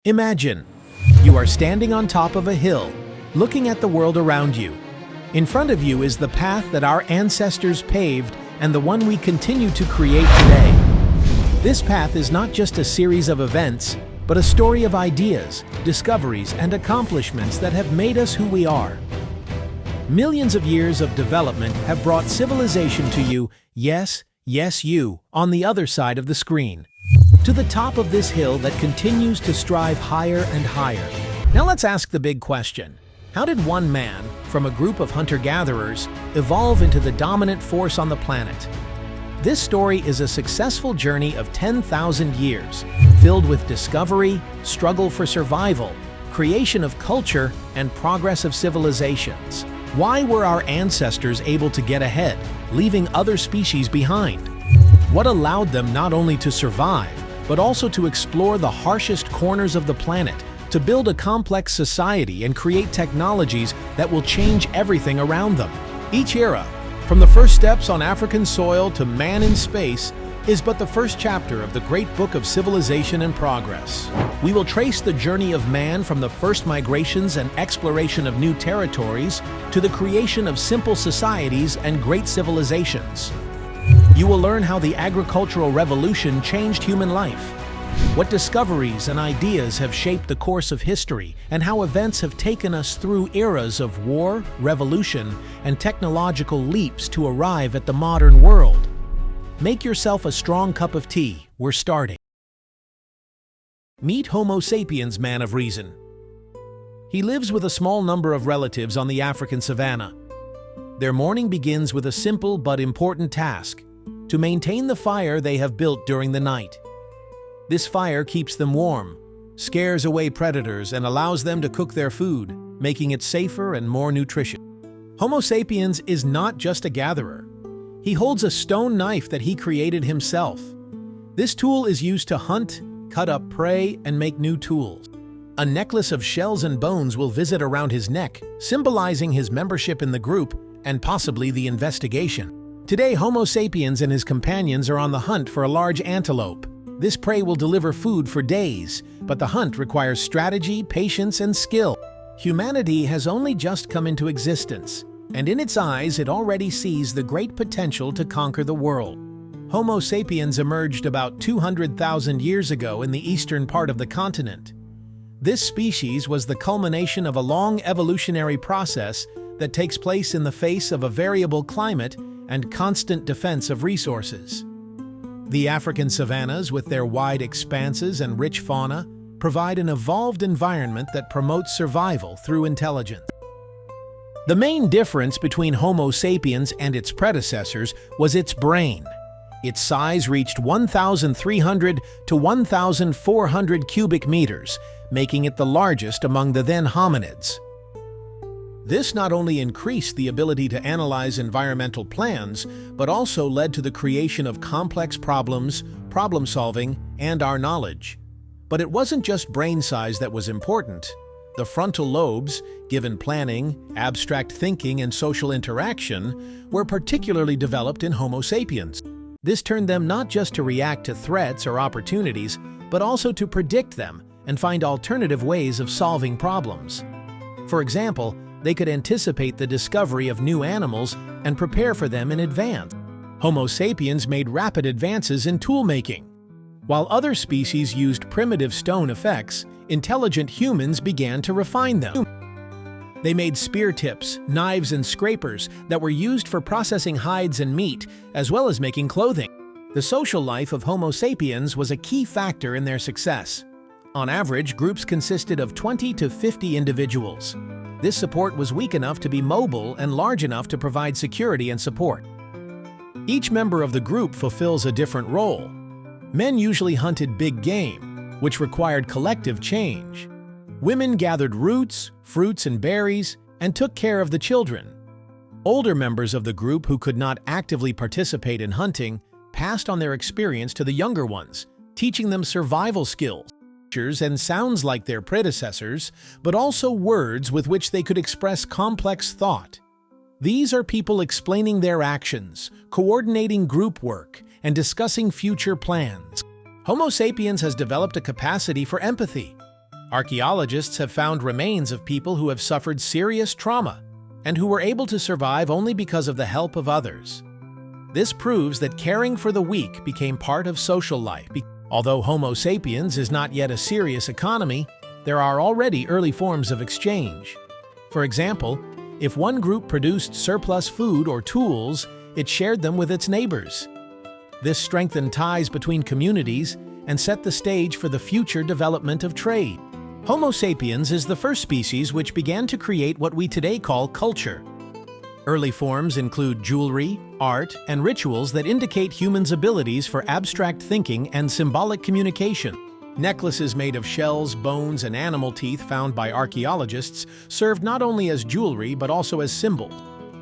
Imagine, you are standing on top of a hill, looking at the world around you. In front of you is the path that our ancestors paved and the one we continue to create today. This path is not just a series of events, but a story of ideas, discoveries, and accomplishments that have made us who we are. Millions of years of development have brought civilization to you, yes, you, on the other side of the screen. To the top of this hill that continues to strive higher and higher. Now let's ask the big question. How did one man, from a group of hunter-gatherers, evolve into the dominant force on the planet? This story is a successful journey of 10,000 years, filled with discovery, struggle for survival, creation of culture, and progress of civilizations. Why were our ancestors able to get ahead, leaving other species behind? What allowed them not only to survive, but also to explore the harshest corners of the planet, to build a complex society and create technologies that will change everything around them? Each era, from the first steps on African soil to man in space, is but the first chapter of the great book of civilization and progress. We will trace the journey of man from the first migrations and exploration of new territories to the creation of simple societies and great civilizations. You will learn how the agricultural revolution changed human life, what discoveries and ideas have shaped the course of history, and how events have taken us through eras of war, revolution, and technological leaps to arrive at the modern world. Make yourself a strong cup of tea. We're starting. Meet Homo sapiens, man of reason. He lives with a small number of relatives on the African savanna. Their morning begins with a simple but important task: to maintain the fire they have built during the night. This fire keeps them warm, scares away predators, and allows them to cook their food, making it safer and more nutritious. Homo sapiens is not just a gatherer. He holds a stone knife that he created himself. This tool is used to hunt, cut up prey, and make new tools. A necklace of shells and bones will visit around his neck, symbolizing his membership in the group and possibly the investigation. Today, Homo sapiens and his companions are on the hunt for a large antelope. This prey will deliver food for days, but the hunt requires strategy, patience, and skill. Humanity has only just come into existence, and in its eyes it already sees the great potential to conquer the world. Homo sapiens emerged about 200,000 years ago in the eastern part of the continent. This species was the culmination of a long evolutionary process that takes place in the face of a variable climate and constant defense of resources. The African savannas, with their wide expanses and rich fauna, provide an evolved environment that promotes survival through intelligence. The main difference between Homo sapiens and its predecessors was its brain. Its size reached 1,300 to 1,400 cubic meters, making it the largest among the then hominids. This not only increased the ability to analyze environmental plans, but also led to the creation of complex problems, problem solving, and our knowledge. But it wasn't just brain size that was important. The frontal lobes, given planning, abstract thinking, and social interaction, were particularly developed in Homo sapiens. This turned them not just to react to threats or opportunities, but also to predict them and find alternative ways of solving problems. For example, they could anticipate the discovery of new animals and prepare for them in advance. Homo sapiens made rapid advances in tool-making. While other species used primitive stone effects, intelligent humans began to refine them. They made spear tips, knives, and scrapers that were used for processing hides and meat, as well as making clothing. The social life of Homo sapiens was a key factor in their success. On average, groups consisted of 20 to 50 individuals. This support was weak enough to be mobile and large enough to provide security and support. Each member of the group fulfills a different role. Men usually hunted big game, which required collective change. Women gathered roots, fruits, and berries, and took care of the children. Older members of the group who could not actively participate in hunting passed on their experience to the younger ones, teaching them survival skills and sounds like their predecessors, but also words with which they could express complex thought. These are people explaining their actions, coordinating group work, and discussing future plans. Homo sapiens has developed a capacity for empathy. Archaeologists have found remains of people who have suffered serious trauma and who were able to survive only because of the help of others. This proves that caring for the weak became part of social life. Although Homo sapiens is not yet a serious economy, there are already early forms of exchange. For example, if one group produced surplus food or tools, it shared them with its neighbors. This strengthened ties between communities and set the stage for the future development of trade. Homo sapiens is the first species which began to create what we today call culture. Early forms include jewelry, art, and rituals that indicate humans' abilities for abstract thinking and symbolic communication. Necklaces made of shells, bones, and animal teeth found by archaeologists served not only as jewelry but also as symbols.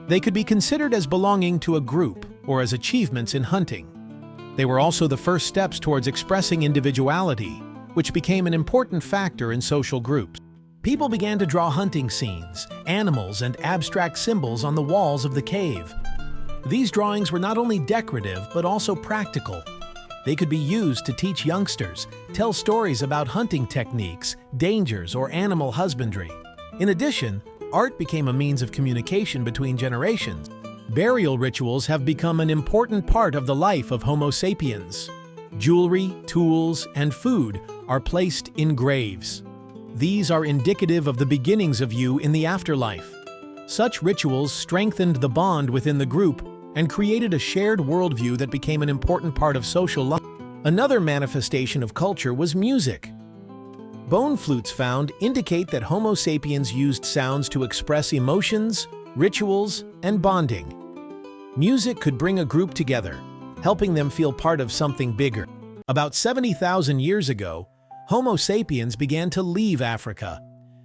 They could be considered as belonging to a group or as achievements in hunting. They were also the first steps towards expressing individuality, which became an important factor in social groups. People began to draw hunting scenes, animals, and abstract symbols on the walls of the cave. These drawings were not only decorative but also practical. They could be used to teach youngsters, tell stories about hunting techniques, dangers, or animal husbandry. In addition, art became a means of communication between generations. Burial rituals have become an important part of the life of Homo sapiens. Jewelry, tools, and food are placed in graves. These are indicative of the beginnings of you in the afterlife. Such rituals strengthened the bond within the group and created a shared worldview that became an important part of social life. Another manifestation of culture was music. Bone flutes found indicate that Homo sapiens used sounds to express emotions, rituals, and bonding. Music could bring a group together, helping them feel part of something bigger. About 70,000 years ago, Homo sapiens began to leave Africa.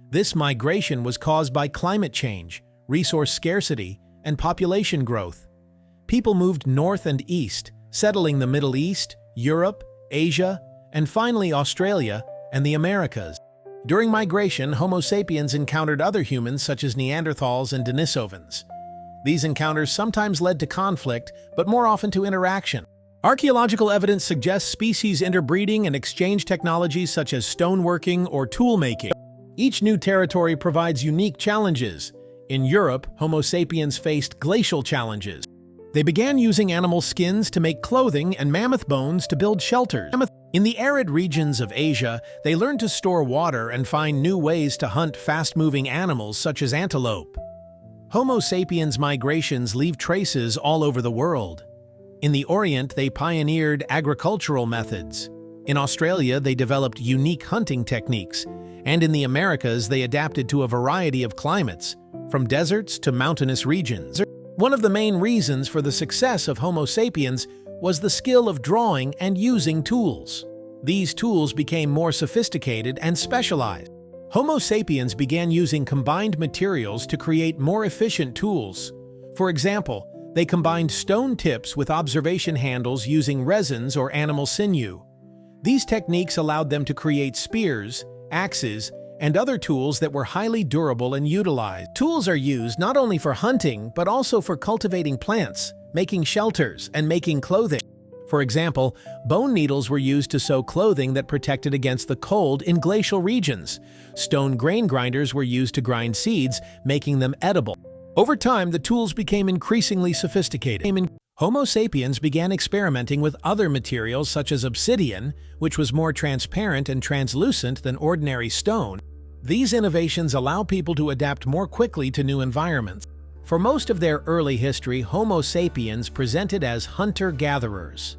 This migration was caused by climate change, resource scarcity, and population growth. People moved north and east, settling the Middle East, Europe, Asia, and finally Australia and the Americas. During migration, Homo sapiens encountered other humans such as Neanderthals and Denisovans. These encounters sometimes led to conflict, but more often to interaction. Archaeological evidence suggests species interbreeding and exchange technologies such as stoneworking or tool-making. Each new territory provides unique challenges. In Europe, Homo sapiens faced glacial challenges. They began using animal skins to make clothing and mammoth bones to build shelters. In the arid regions of Asia, they learned to store water and find new ways to hunt fast-moving animals such as antelope. Homo sapiens migrations leave traces all over the world. In the Orient, they pioneered agricultural methods. In Australia, they developed unique hunting techniques. And in the Americas, they adapted to a variety of climates, from deserts to mountainous regions. One of the main reasons for the success of Homo sapiens was the skill of drawing and using tools. These tools became more sophisticated and specialized. Homo sapiens began using combined materials to create more efficient tools. For example, they combined stone tips with observation handles using resins or animal sinew. These techniques allowed them to create spears, axes, and other tools that were highly durable and utilized. Tools are used not only for hunting, but also for cultivating plants, making shelters, and making clothing. For example, bone needles were used to sew clothing that protected against the cold in glacial regions. Stone grain grinders were used to grind seeds, making them edible. Over time, the tools became increasingly sophisticated. Homo sapiens began experimenting with other materials such as obsidian, which was more transparent and translucent than ordinary stone. These innovations allow people to adapt more quickly to new environments. For most of their early history, Homo sapiens presented as hunter-gatherers.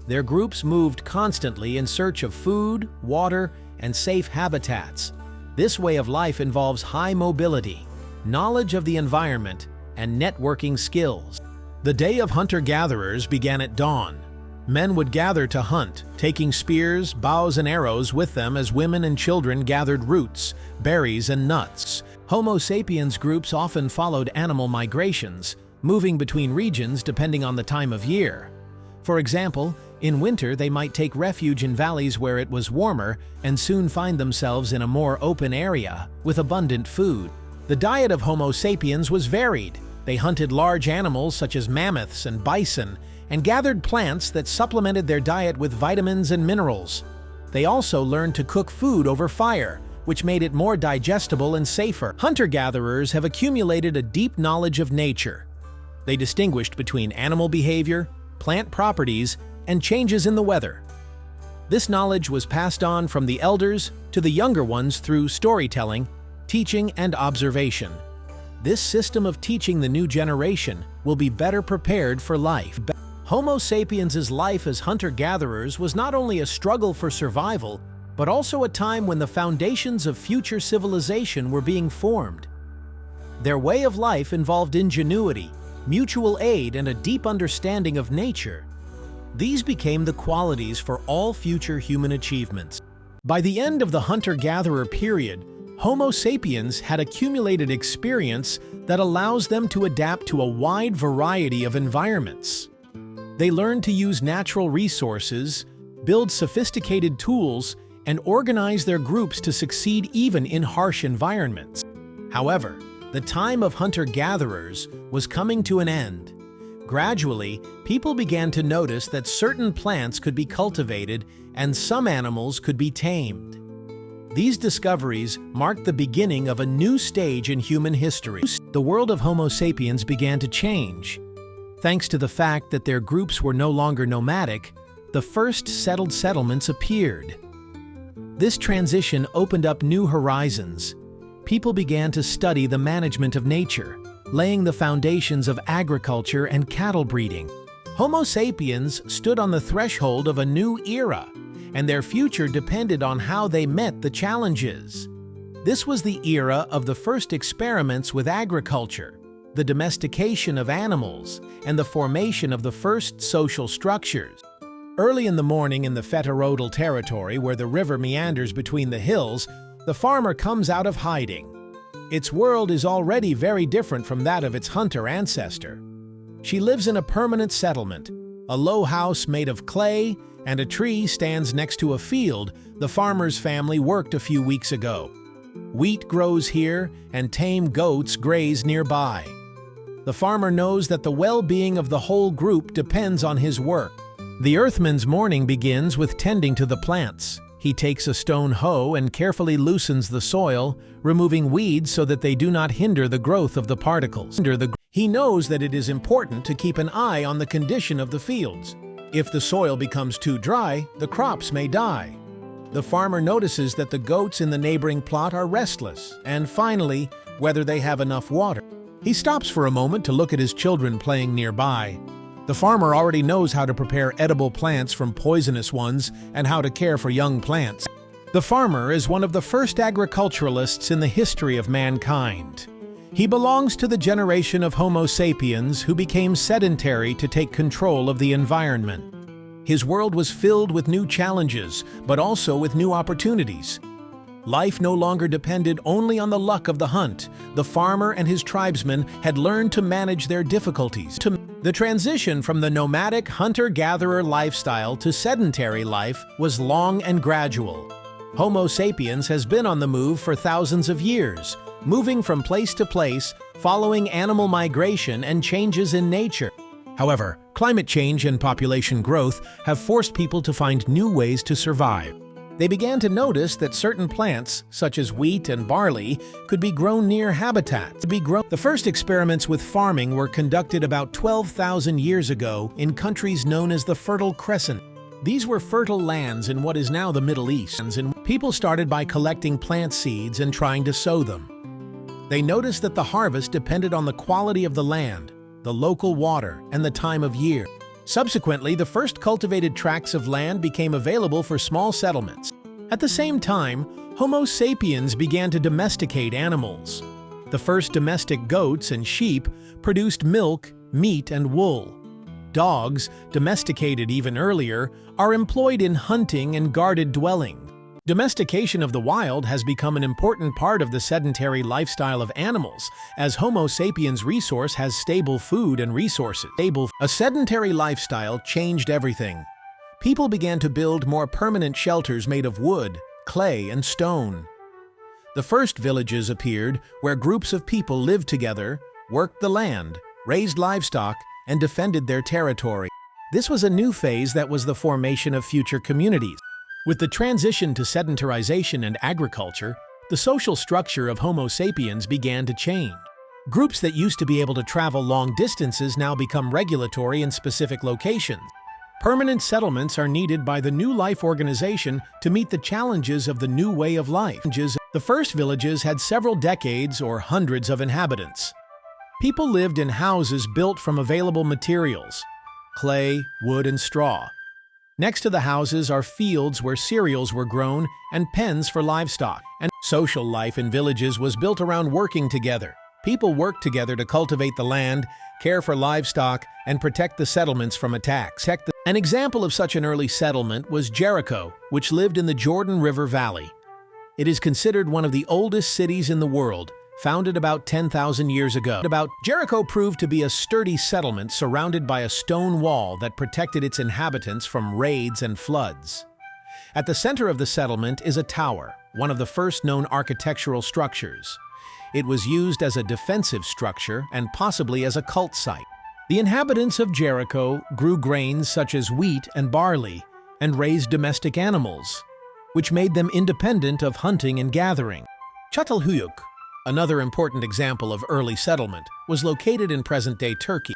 Their groups moved constantly in search of food, water, and safe habitats. This way of life involves high mobility, knowledge of the environment, and networking skills. The day of hunter-gatherers began at dawn. Men would gather to hunt, taking spears, bows, and arrows with them as women and children gathered roots, berries, and nuts. Homo sapiens groups often followed animal migrations, moving between regions depending on the time of year. For example, in winter they might take refuge in valleys where it was warmer and soon find themselves in a more open area with abundant food. The diet of Homo sapiens was varied. They hunted large animals such as mammoths and bison and gathered plants that supplemented their diet with vitamins and minerals. They also learned to cook food over fire, which made it more digestible and safer. Hunter-gatherers have accumulated a deep knowledge of nature. They distinguished between animal behavior, plant properties, and changes in the weather. This knowledge was passed on from the elders to the younger ones through storytelling, teaching, and observation. This system of teaching the new generation will be better prepared for life. Homo sapiens' life as hunter-gatherers was not only a struggle for survival, but also a time when the foundations of future civilization were being formed. Their way of life involved ingenuity, mutual aid, and a deep understanding of nature. These became the qualities for all future human achievements. By the end of the hunter-gatherer period, Homo sapiens had accumulated experience that allows them to adapt to a wide variety of environments. They learned to use natural resources, build sophisticated tools, and organize their groups to succeed even in harsh environments. However, the time of hunter-gatherers was coming to an end. Gradually, people began to notice that certain plants could be cultivated and some animals could be tamed. These discoveries marked the beginning of a new stage in human history. The world of Homo sapiens began to change. Thanks to the fact that their groups were no longer nomadic, the first settled settlements appeared. This transition opened up new horizons. People began to study the management of nature, laying the foundations of agriculture and cattle breeding. Homo sapiens stood on the threshold of a new era, and their future depended on how they met the challenges. This was the era of the first experiments with agriculture, the domestication of animals, and the formation of the first social structures. Early in the morning in the Fetarodal territory, where the river meanders between the hills, the farmer comes out of hiding. Its world is already very different from that of its hunter ancestor. She lives in a permanent settlement. A low house made of clay and a tree stands next to a field the farmer's family worked a few weeks ago. Wheat grows here and tame goats graze nearby. The farmer knows that the well-being of the whole group depends on his work. The earthman's morning begins with tending to the plants. He takes a stone hoe and carefully loosens the soil, removing weeds so that they do not hinder the growth of the particles. He knows that it is important to keep an eye on the condition of the fields. If the soil becomes too dry, the crops may die. The farmer notices that the goats in the neighboring plot are restless, and finally, whether they have enough water. He stops for a moment to look at his children playing nearby. The farmer already knows how to prepare edible plants from poisonous ones and how to care for young plants. The farmer is one of the first agriculturalists in the history of mankind. He belongs to the generation of Homo sapiens who became sedentary to take control of the environment. His world was filled with new challenges, but also with new opportunities. Life no longer depended only on the luck of the hunt. The farmer and his tribesmen had learned to manage their difficulties. The transition from the nomadic hunter-gatherer lifestyle to sedentary life was long and gradual. Homo sapiens has been on the move for thousands of years, moving from place to place, following animal migration and changes in nature. However, climate change and population growth have forced people to find new ways to survive. They began to notice that certain plants, such as wheat and barley, could be grown near habitats. The first experiments with farming were conducted about 12,000 years ago in countries known as the Fertile Crescent. These were fertile lands in what is now the Middle East, and people started by collecting plant seeds and trying to sow them. They noticed that the harvest depended on the quality of the land, the local water, and the time of year. Subsequently, the first cultivated tracts of land became available for small settlements. At the same time, Homo sapiens began to domesticate animals. The first domestic goats and sheep produced milk, meat, and wool. Dogs, domesticated even earlier, are employed in hunting and guarded dwellings. Domestication of the wild has become an important part of the sedentary lifestyle of animals, as Homo sapiens' resource has stable food and resources. A sedentary lifestyle changed everything. People began to build more permanent shelters made of wood, clay, and stone. The first villages appeared where groups of people lived together, worked the land, raised livestock, and defended their territory. This was a new phase that was the formation of future communities. With the transition to sedentarization and agriculture, The social structure of Homo sapiens began to change. Groups that used to be able to travel long distances now become regulatory in specific locations. Permanent settlements are needed by the new life organization to meet the challenges of the new way of life. The first villages had several decades or hundreds of inhabitants. People lived in houses built from available materials: clay, wood, and straw. Next to the houses are fields where cereals were grown and pens for livestock. And social life in villages was built around working together. People worked together to cultivate the land, care for livestock, and protect the settlements from attacks. An example of such an early settlement was Jericho, which lived in the Jordan River Valley. It is considered one of the oldest cities in the world, founded about 10,000 years ago. Jericho proved to be a sturdy settlement surrounded by a stone wall that protected its inhabitants from raids and floods. At the center of the settlement is a tower, one of the first known architectural structures. It was used as a defensive structure and possibly as a cult site. The inhabitants of Jericho grew grains such as wheat and barley and raised domestic animals, which made them independent of hunting and gathering. Çatalhöyük, another important example of early settlement, was located in present-day Turkey.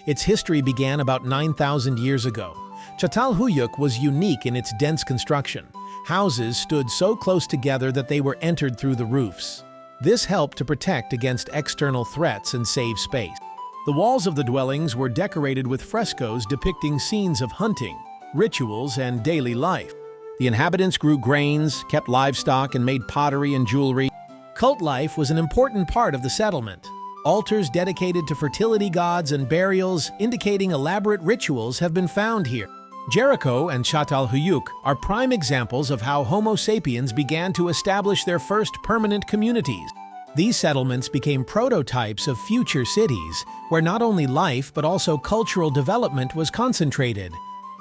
Its history began about 9,000 years ago. Çatalhöyük was unique in its dense construction. Houses stood so close together that they were entered through the roofs. This helped to protect against external threats and save space. The walls of the dwellings were decorated with frescoes depicting scenes of hunting, rituals, and daily life. The inhabitants grew grains, kept livestock, and made pottery and jewelry. Cult life was an important part of the settlement. Altars dedicated to fertility gods and burials indicating elaborate rituals have been found here. Jericho and Çatalhöyük are prime examples of how Homo sapiens began to establish their first permanent communities. These settlements became prototypes of future cities, where not only life but also cultural development was concentrated.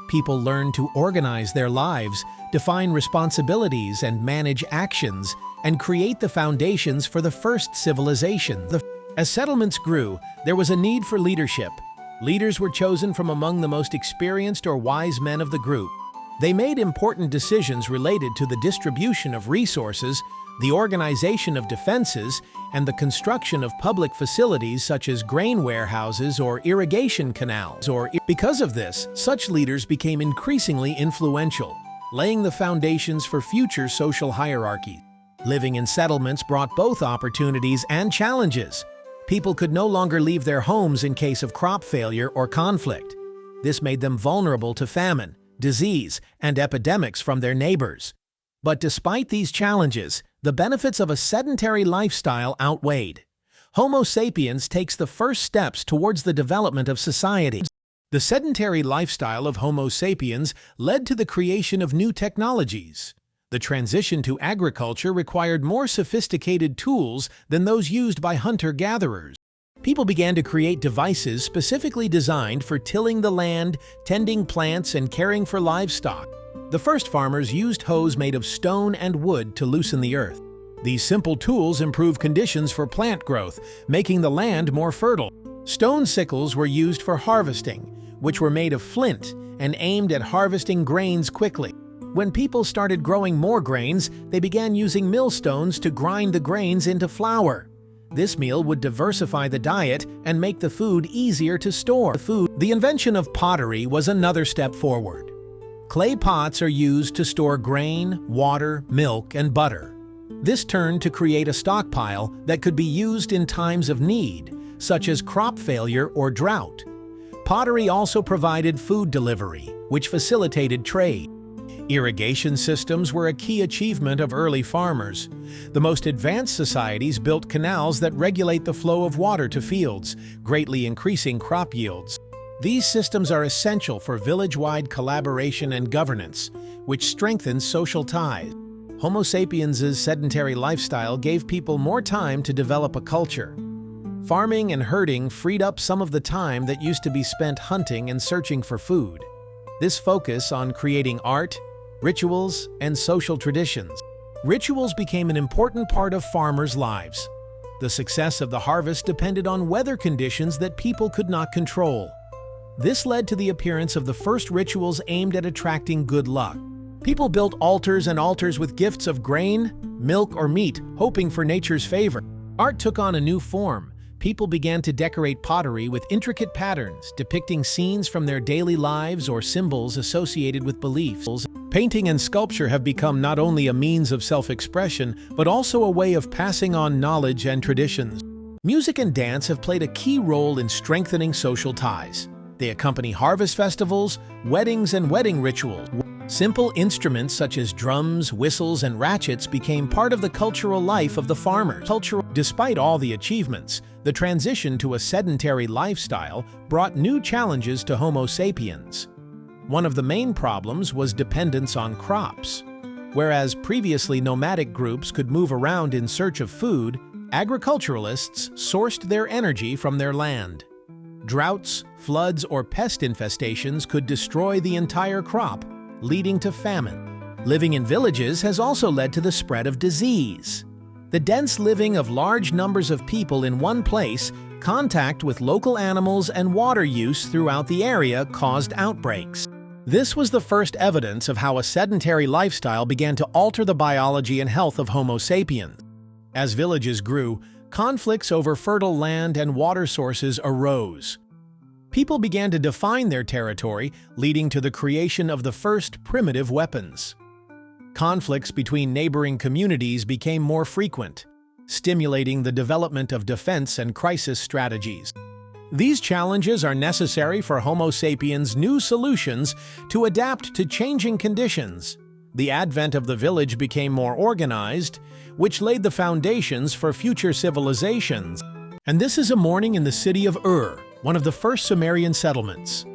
People learned to organize their lives, define responsibilities, and manage actions, and create the foundations for the first civilization. As settlements grew, there was a need for leadership. Leaders were chosen from among the most experienced or wise men of the group. They made important decisions related to the distribution of resources, the organization of defenses, and the construction of public facilities such as grain warehouses or irrigation canals. Because of this, such leaders became increasingly influential, laying the foundations for future social hierarchies. Living in settlements brought both opportunities and challenges. People could no longer leave their homes in case of crop failure or conflict. This made them vulnerable to famine, disease, and epidemics from their neighbors. But despite these challenges, the benefits of a sedentary lifestyle outweighed. Homo sapiens takes the first steps towards the development of society. The sedentary lifestyle of Homo sapiens led to the creation of new technologies. The transition to agriculture required more sophisticated tools than those used by hunter-gatherers. People began to create devices specifically designed for tilling the land, tending plants, and caring for livestock. The first farmers used hoes made of stone and wood to loosen the earth. These simple tools improved conditions for plant growth, making the land more fertile. Stone sickles were used for harvesting, which were made of flint and aimed at harvesting grains quickly. When people started growing more grains, they began using millstones to grind the grains into flour. This meal would diversify the diet and make the food easier to store. The invention of pottery was another step forward. Clay pots are used to store grain, water, milk, and butter. This turned to create a stockpile that could be used in times of need, such as crop failure or drought. Pottery also provided food delivery, which facilitated trade. Irrigation systems were a key achievement of early farmers. The most advanced societies built canals that regulate the flow of water to fields, greatly increasing crop yields. These systems are essential for village-wide collaboration and governance, which strengthens social ties. Homo sapiens' sedentary lifestyle gave people more time to develop a culture. Farming and herding freed up some of the time that used to be spent hunting and searching for food. This focus on creating art, rituals, and social traditions. Rituals became an important part of farmers' lives. The success of the harvest depended on weather conditions that people could not control. This led to the appearance of the first rituals aimed at attracting good luck. People built altars and altars with gifts of grain, milk, or meat, hoping for nature's favor. Art took on a new form. People began to decorate pottery with intricate patterns, depicting scenes from their daily lives or symbols associated with beliefs. Painting and sculpture have become not only a means of self-expression, but also a way of passing on knowledge and traditions. Music and dance have played a key role in strengthening social ties. They accompany harvest festivals, weddings, and wedding rituals. Simple instruments such as drums, whistles, and ratchets became part of the cultural life of the farmers. Despite all the achievements, the transition to a sedentary lifestyle brought new challenges to Homo sapiens. One of the main problems was dependence on crops. Whereas previously nomadic groups could move around in search of food, agriculturalists sourced their energy from their land. Droughts, floods, or pest infestations could destroy the entire crop, leading to famine. Living in villages has also led to the spread of disease. The dense living of large numbers of people in one place, contact with local animals, and water use throughout the area caused outbreaks. This was the first evidence of how a sedentary lifestyle began to alter the biology and health of Homo sapiens. As villages grew, conflicts over fertile land and water sources arose. People began to define their territory, leading to the creation of the first primitive weapons. Conflicts between neighboring communities became more frequent, stimulating the development of defense and crisis strategies. These challenges are necessary for Homo sapiens' new solutions to adapt to changing conditions. The advent of the village became more organized, which laid the foundations for future civilizations. And this is a morning in the city of one of the first Sumerian settlements.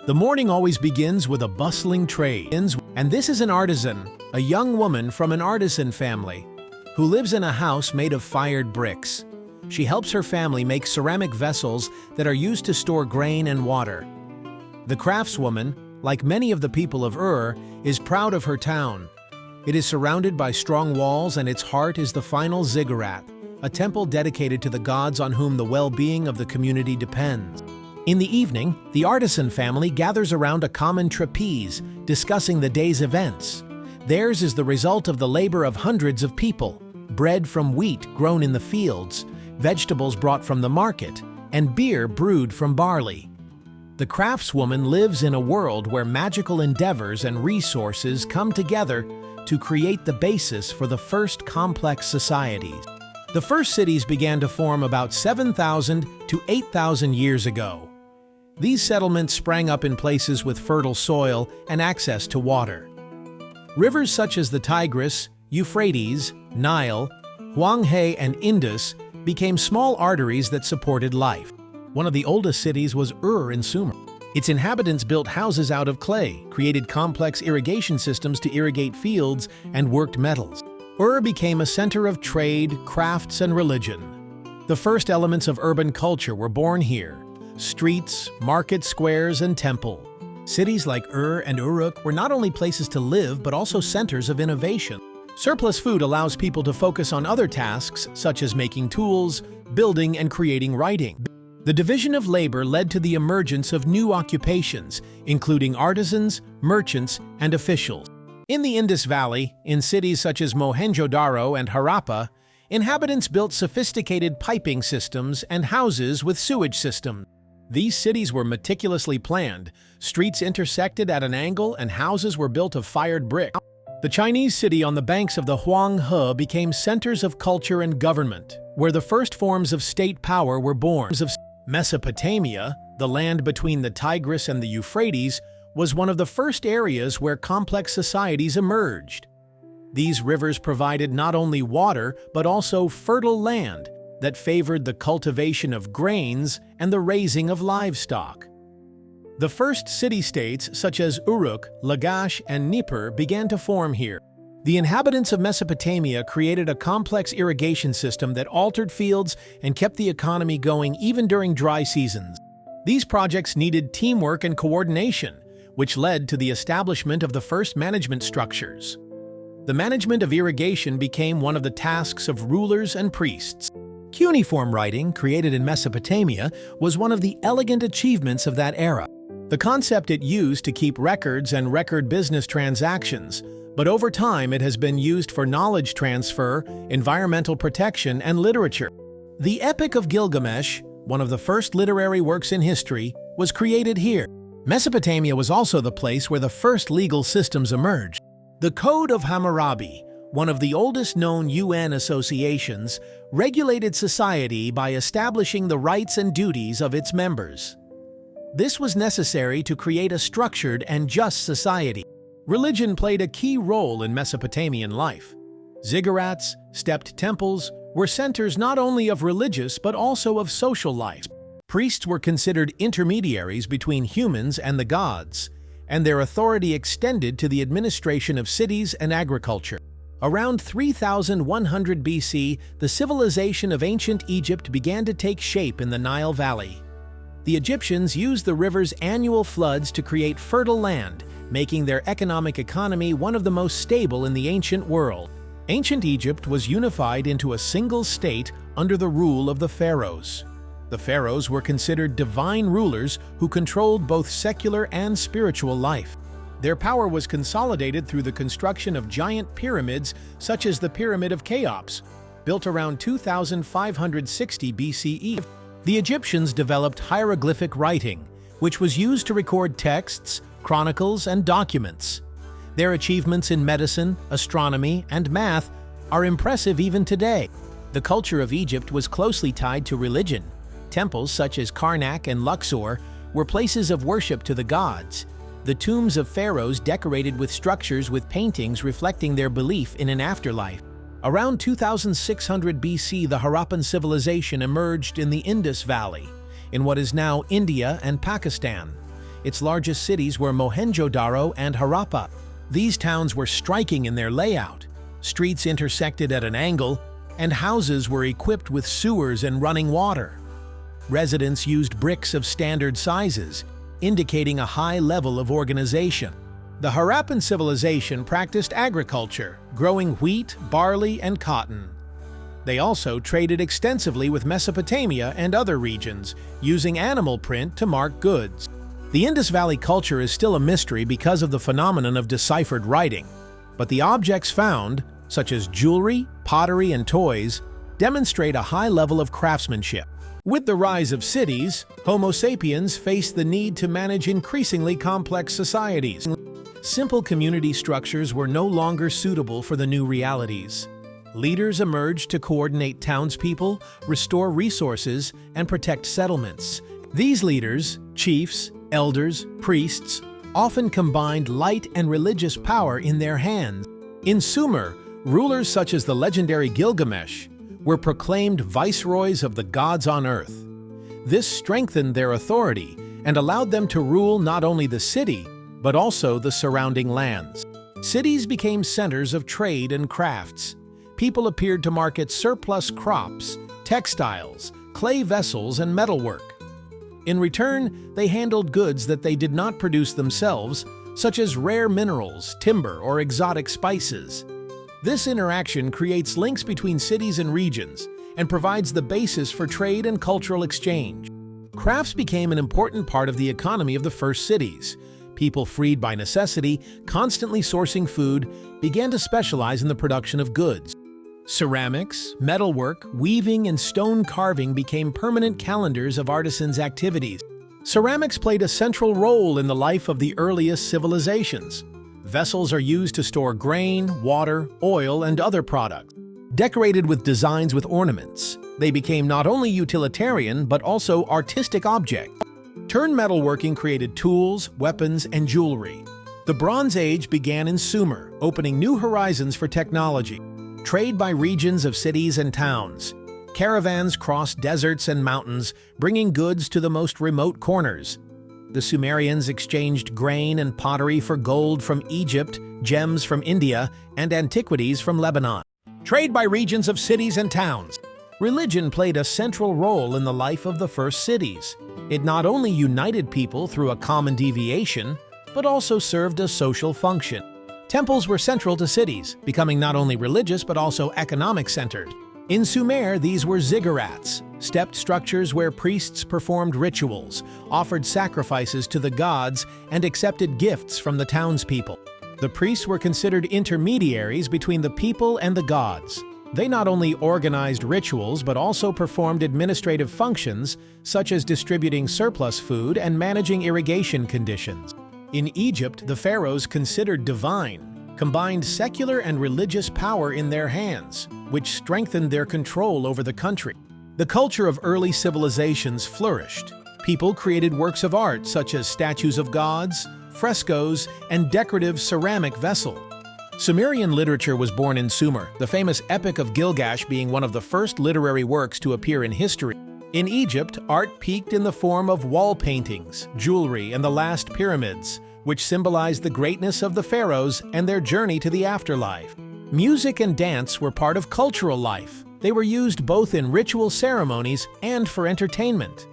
The morning always begins with a bustling trade, and this is an artisan, a young woman from an artisan family, who lives in a house made of fired bricks. She helps her family make ceramic vessels that are used to store grain and water. The craftswoman, like many of the people of is proud of her town. It is surrounded by strong walls, and its heart is the final ziggurat, a temple dedicated to the gods on whom the well-being of the community depends. In the evening, the artisan family gathers around a common trapeze, discussing the day's events. Theirs is the result of the labor of hundreds of people, bread from wheat grown in the fields, vegetables brought from the market, and beer brewed from barley. The craftswoman lives in a world where magical endeavors and resources come together to create the basis for the first complex societies. The first cities began to form about 7,000 to 8,000 years ago. These settlements sprang up in places with fertile soil and access to water. Rivers such as the Tigris, Euphrates, Nile, Huanghe, and Indus became small arteries that supported life. One of the oldest cities was in Sumer. Its inhabitants built houses out of clay, created complex irrigation systems to irrigate fields, and worked metals. Became a center of trade, crafts, and religion. The first elements of urban culture were born here: streets, market squares, and temples. Cities like and Uruk were not only places to live, but also centers of innovation. Surplus food allows people to focus on other tasks, such as making tools, building, and creating writing. The division of labor led to the emergence of new occupations, including artisans, merchants, and officials. In the Indus Valley, in cities such as Mohenjo-Daro and Harappa, inhabitants built sophisticated piping systems and houses with sewage systems. These cities were meticulously planned, streets intersected at an angle, and houses were built of fired brick. The Chinese city on the banks of the Huanghe became centers of culture and government, where the first forms of state power were born. Mesopotamia, the land between the Tigris and the Euphrates, was one of the first areas where complex societies emerged. These rivers provided not only water, but also fertile land that favored the cultivation of grains and the raising of livestock. The first city-states, such as Uruk, Lagash, and Nippur, began to form here. The inhabitants of Mesopotamia created a complex irrigation system that altered fields and kept the economy going even during dry seasons. These projects needed teamwork and coordination, which led to the establishment of the first management structures. The management of irrigation became one of the tasks of rulers and priests. Cuneiform writing, created in Mesopotamia, was one of the elegant achievements of that era. The concept it used to keep records and record business transactions, but over time it has been used for knowledge transfer, environmental protection, and literature. The Epic of Gilgamesh, one of the first literary works in history, was created here. Mesopotamia was also the place where the first legal systems emerged. The Code of Hammurabi, one of the oldest known UN associations, regulated society by establishing the rights and duties of its members. This was necessary to create a structured and just society. Religion played a key role in Mesopotamian life. Ziggurats, stepped temples, were centers not only of religious but also of social life. Priests were considered intermediaries between humans and the gods, and their authority extended to the administration of cities and agriculture. Around 3100 BC, the civilization of ancient Egypt began to take shape in the Nile Valley. The Egyptians used the river's annual floods to create fertile land, making their economic economy one of the most stable in the ancient world. Ancient Egypt was unified into a single state under the rule of the pharaohs. The pharaohs were considered divine rulers who controlled both secular and spiritual life. Their power was consolidated through the construction of giant pyramids such as the Pyramid of Cheops, built around 2560 BCE. The Egyptians developed hieroglyphic writing, which was used to record texts, chronicles, and documents. Their achievements in medicine, astronomy, and math are impressive even today. The culture of Egypt was closely tied to religion. Temples such as Karnak and Luxor were places of worship to the gods. The tombs of pharaohs decorated with structures with paintings reflecting their belief in an afterlife. Around 2600 BC, the Harappan civilization emerged in the Indus Valley, in what is now India and Pakistan. Its largest cities were Mohenjo-daro and Harappa. These towns were striking in their layout. Streets intersected at an angle, and houses were equipped with sewers and running water. Residents used bricks of standard sizes, indicating a high level of organization. The Harappan civilization practiced agriculture, growing wheat, barley, and cotton. They also traded extensively with Mesopotamia and other regions, using animal print to mark goods. The Indus Valley culture is still a mystery because of the phenomenon of deciphered writing, but the objects found, such as jewelry, pottery, and toys, demonstrate a high level of craftsmanship. With the rise of cities, Homo sapiens faced the need to manage increasingly complex societies. Simple community structures were no longer suitable for the new realities. Leaders emerged to coordinate townspeople, restore resources, and protect settlements. These leaders, chiefs, elders, priests, often combined light and religious power in their hands. In Sumer, rulers such as the legendary Gilgamesh were proclaimed viceroys of the gods on earth. This strengthened their authority and allowed them to rule not only the city, but also the surrounding lands. Cities became centers of trade and crafts. People appeared to market surplus crops, textiles, clay vessels, and metalwork. In return, they handled goods that they did not produce themselves, such as rare minerals, timber, or exotic spices. This interaction creates links between cities and regions and provides the basis for trade and cultural exchange. Crafts became an important part of the economy of the first cities. People freed by necessity, constantly sourcing food, began to specialize in the production of goods. Ceramics, metalwork, weaving, and stone carving became permanent calendars of artisans' activities. Ceramics played a central role in the life of the earliest civilizations. Vessels are used to store grain, water, oil, and other products. Decorated with designs with ornaments, they became not only utilitarian but also artistic objects. Turn metalworking created tools, weapons, and jewelry. The Bronze Age began in Sumer, opening new horizons for technology. Trade by regions of cities and towns. Caravans crossed deserts and mountains, bringing goods to the most remote corners. The Sumerians exchanged grain and pottery for gold from Egypt, gems from India, and antiquities from Lebanon. Trade by regions of cities and towns. Religion played a central role in the life of the first cities. It not only united people through a common deviation, but also served a social function. Temples were central to cities, becoming not only religious but also economic centers. In Sumer, these were ziggurats, stepped structures where priests performed rituals, offered sacrifices to the gods, and accepted gifts from the townspeople. The priests were considered intermediaries between the people and the gods. They not only organized rituals but also performed administrative functions such as distributing surplus food and managing irrigation conditions. In Egypt, the pharaohs, considered divine, combined secular and religious power in their hands, which strengthened their control over the country. The culture of early civilizations flourished. People created works of art such as statues of gods, frescoes, and decorative ceramic vessels. Sumerian literature was born in Sumer, the famous Epic of Gilgamesh being one of the first literary works to appear in history. In Egypt, art peaked in the form of wall paintings, jewelry, and the last pyramids, which symbolized the greatness of the pharaohs and their journey to the afterlife. Music and dance were part of cultural life. They were used both in ritual ceremonies and for entertainment.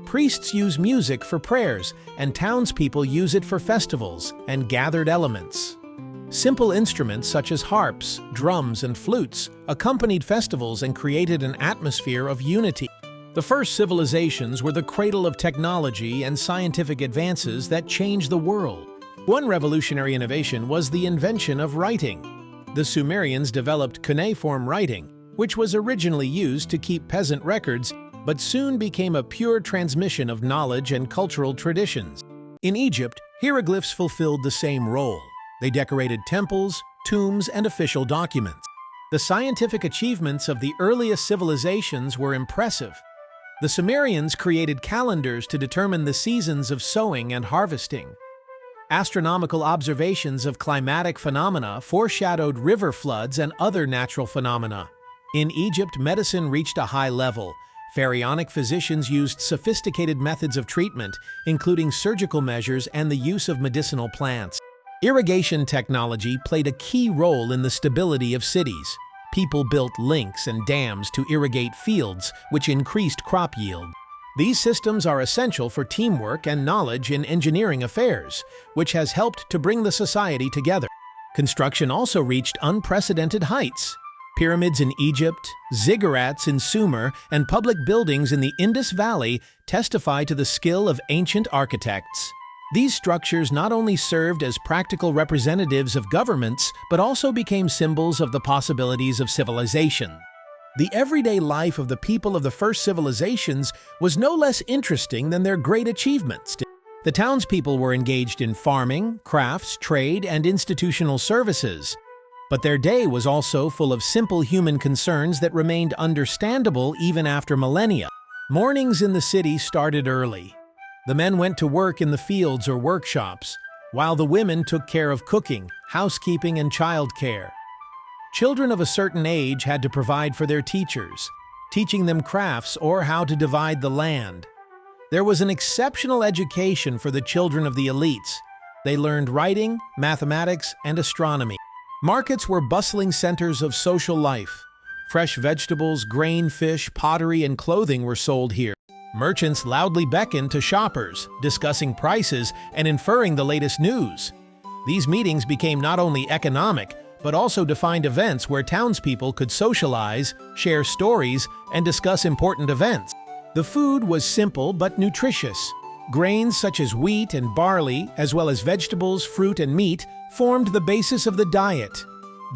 Priests use music for prayers, and townspeople use it for festivals and gathered elements. Simple instruments such as harps, drums, and flutes accompanied festivals and created an atmosphere of unity. The first civilizations were the cradle of technology and scientific advances that changed the world. One revolutionary innovation was the invention of writing. The Sumerians developed cuneiform writing, which was originally used to keep peasant records, but soon became a pure transmission of knowledge and cultural traditions. In Egypt, hieroglyphs fulfilled the same role. They decorated temples, tombs, and official documents. The scientific achievements of the earliest civilizations were impressive. The Sumerians created calendars to determine the seasons of sowing and harvesting. Astronomical observations of climatic phenomena foreshadowed river floods and other natural phenomena. In Egypt, medicine reached a high level. Pharaonic physicians used sophisticated methods of treatment, including surgical measures and the use of medicinal plants. Irrigation technology played a key role in the stability of cities. People built links and dams to irrigate fields, which increased crop yield. These systems are essential for teamwork and knowledge in engineering affairs, which has helped to bring the society together. Construction also reached unprecedented heights. Pyramids in Egypt, ziggurats in Sumer, and public buildings in the Indus Valley testify to the skill of ancient architects. These structures not only served as practical representatives of governments, but also became symbols of the possibilities of civilization. The everyday life of the people of the first civilizations was no less interesting than their great achievements. The townspeople were engaged in farming, crafts, trade, and institutional services. But their day was also full of simple human concerns that remained understandable even after millennia. Mornings in the city started early. The men went to work in the fields or workshops, while the women took care of cooking, housekeeping, and childcare. Children of a certain age had to provide for their teachers, teaching them crafts or how to divide the land. There was an exceptional education for the children of the elites. They learned writing, mathematics, and astronomy. Markets were bustling centers of social life. Fresh vegetables, grain, fish, pottery, and clothing were sold here. Merchants loudly beckoned to shoppers, discussing prices and inferring the latest news. These meetings became not only economic, but also defined events where townspeople could socialize, share stories, and discuss important events. The food was simple but nutritious. Grains such as wheat and barley, as well as vegetables, fruit, and meat, formed the basis of the diet.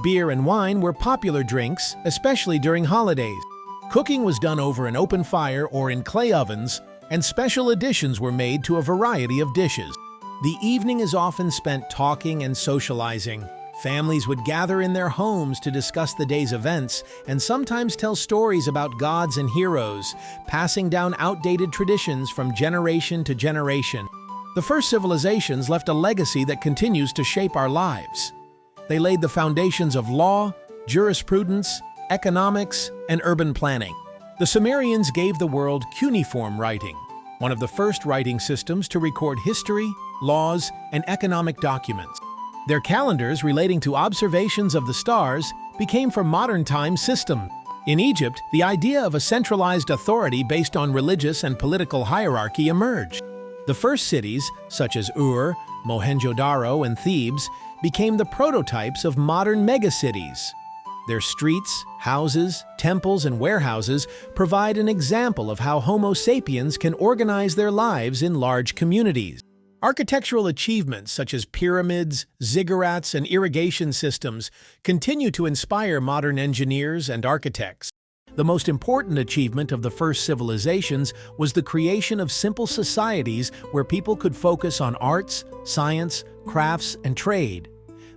Beer and wine were popular drinks, especially during holidays. Cooking was done over an open fire or in clay ovens, and special additions were made to a variety of dishes. The evening is often spent talking and socializing. Families would gather in their homes to discuss the day's events and sometimes tell stories about gods and heroes, passing down outdated traditions from generation to generation. The first civilizations left a legacy that continues to shape our lives. They laid the foundations of law, jurisprudence, economics, and urban planning. The Sumerians gave the world cuneiform writing, one of the first writing systems to record history, laws, and economic documents. Their calendars relating to observations of the stars became for modern time systems. In Egypt, the idea of a centralized authority based on religious and political hierarchy emerged. The first cities, such as Ur, Mohenjo-Daro, and Thebes, became the prototypes of modern megacities. Their streets, houses, temples, and warehouses provide an example of how Homo sapiens can organize their lives in large communities. Architectural achievements such as pyramids, ziggurats, and irrigation systems continue to inspire modern engineers and architects. The most important achievement of the first civilizations was the creation of simple societies where people could focus on arts, science, crafts, and trade.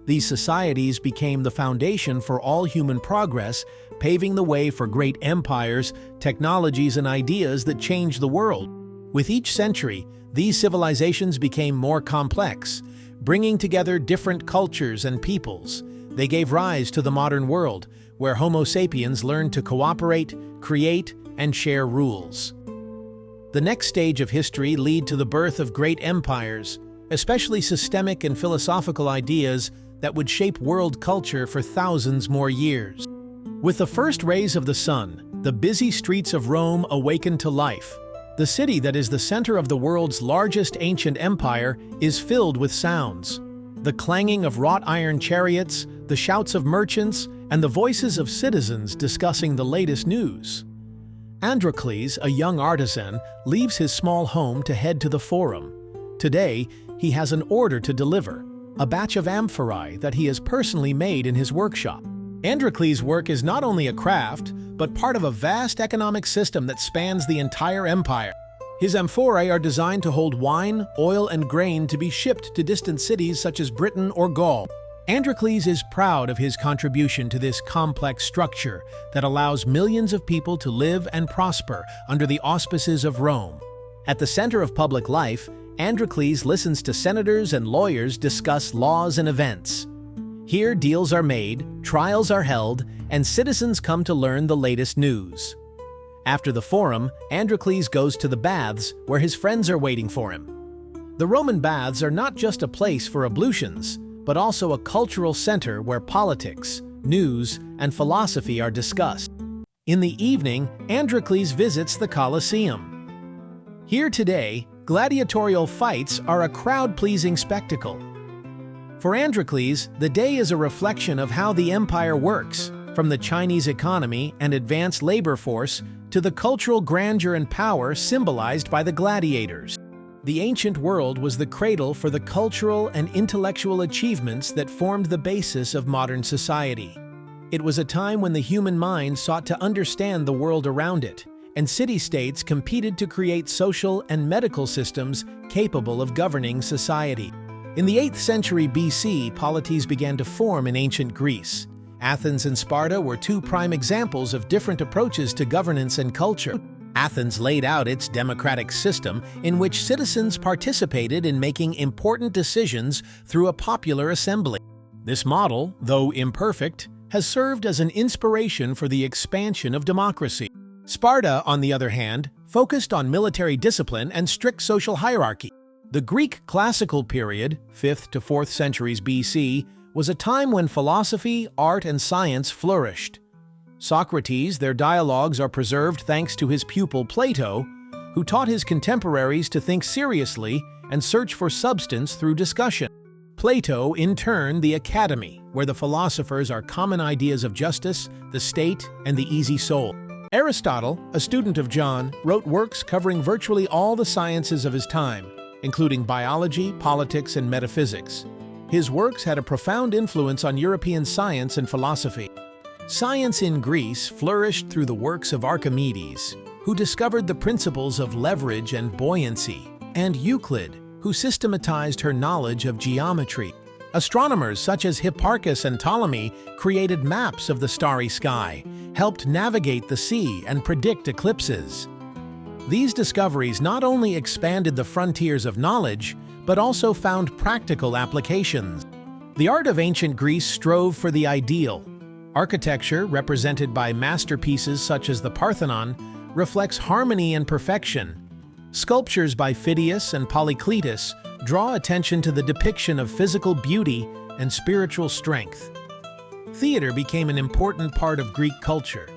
These societies became the foundation for all human progress, paving the way for great empires, technologies, and ideas that changed the world. With each century, these civilizations became more complex, bringing together different cultures and peoples. They gave rise to the modern world, where Homo sapiens learned to cooperate, create, and share rules. The next stage of history led to the birth of great empires, especially systemic and philosophical ideas that would shape world culture for thousands more years. With the first rays of the sun, the busy streets of Rome awakened to life. The city that is the center of the world's largest ancient empire is filled with sounds. The clanging of wrought iron chariots, the shouts of merchants, and the voices of citizens discussing the latest news. Androcles, a young artisan, leaves his small home to head to the Forum. Today, he has an order to deliver, a batch of amphorae that he has personally made in his workshop. Androcles' work is not only a craft, but part of a vast economic system that spans the entire empire. His amphorae are designed to hold wine, oil, and grain to be shipped to distant cities such as Britain or Gaul. Androcles is proud of his contribution to this complex structure that allows millions of people to live and prosper under the auspices of Rome. At the center of public life, Androcles listens to senators and lawyers discuss laws and events. Here, deals are made, trials are held, and citizens come to learn the latest news. After the Forum, Androcles goes to the baths where his friends are waiting for him. The Roman baths are not just a place for ablutions, but also a cultural center where politics, news, and philosophy are discussed. In the evening, Androcles visits the Colosseum. Here today, gladiatorial fights are a crowd-pleasing spectacle. For Androcles, the day is a reflection of how the empire works, from the Chinese economy and advanced labor force to the cultural grandeur and power symbolized by the gladiators. The ancient world was the cradle for the cultural and intellectual achievements that formed the basis of modern society. It was a time when the human mind sought to understand the world around it, and city-states competed to create social and medical systems capable of governing society. In the 8th century BC, polities began to form in ancient Greece. Athens and Sparta were two prime examples of different approaches to governance and culture. Athens laid out its democratic system in which citizens participated in making important decisions through a popular assembly. This model, though imperfect, has served as an inspiration for the expansion of democracy. Sparta, on the other hand, focused on military discipline and strict social hierarchy. The Greek classical period, 5th to 4th centuries BC, was a time when philosophy, art, and science flourished. Socrates, their dialogues are preserved thanks to his pupil Plato, who taught his contemporaries to think seriously and search for substance through discussion. Plato, in turn, the academy, where the philosophers are common ideas of justice, the state, and the easy soul. Aristotle, a student of John, wrote works covering virtually all the sciences of his time, including biology, politics, and metaphysics. His works had a profound influence on European science and philosophy. Science in Greece flourished through the works of Archimedes, who discovered the principles of leverage and buoyancy, and Euclid, who systematized her knowledge of geometry. Astronomers such as Hipparchus and Ptolemy created maps of the starry sky, helped navigate the sea, and predict eclipses. These discoveries not only expanded the frontiers of knowledge, but also found practical applications. The art of ancient Greece strove for the ideal. Architecture, represented by masterpieces such as the Parthenon, reflects harmony and perfection. Sculptures by Phidias and Polycletus draw attention to the depiction of physical beauty and spiritual strength. Theater became an important part of Greek culture.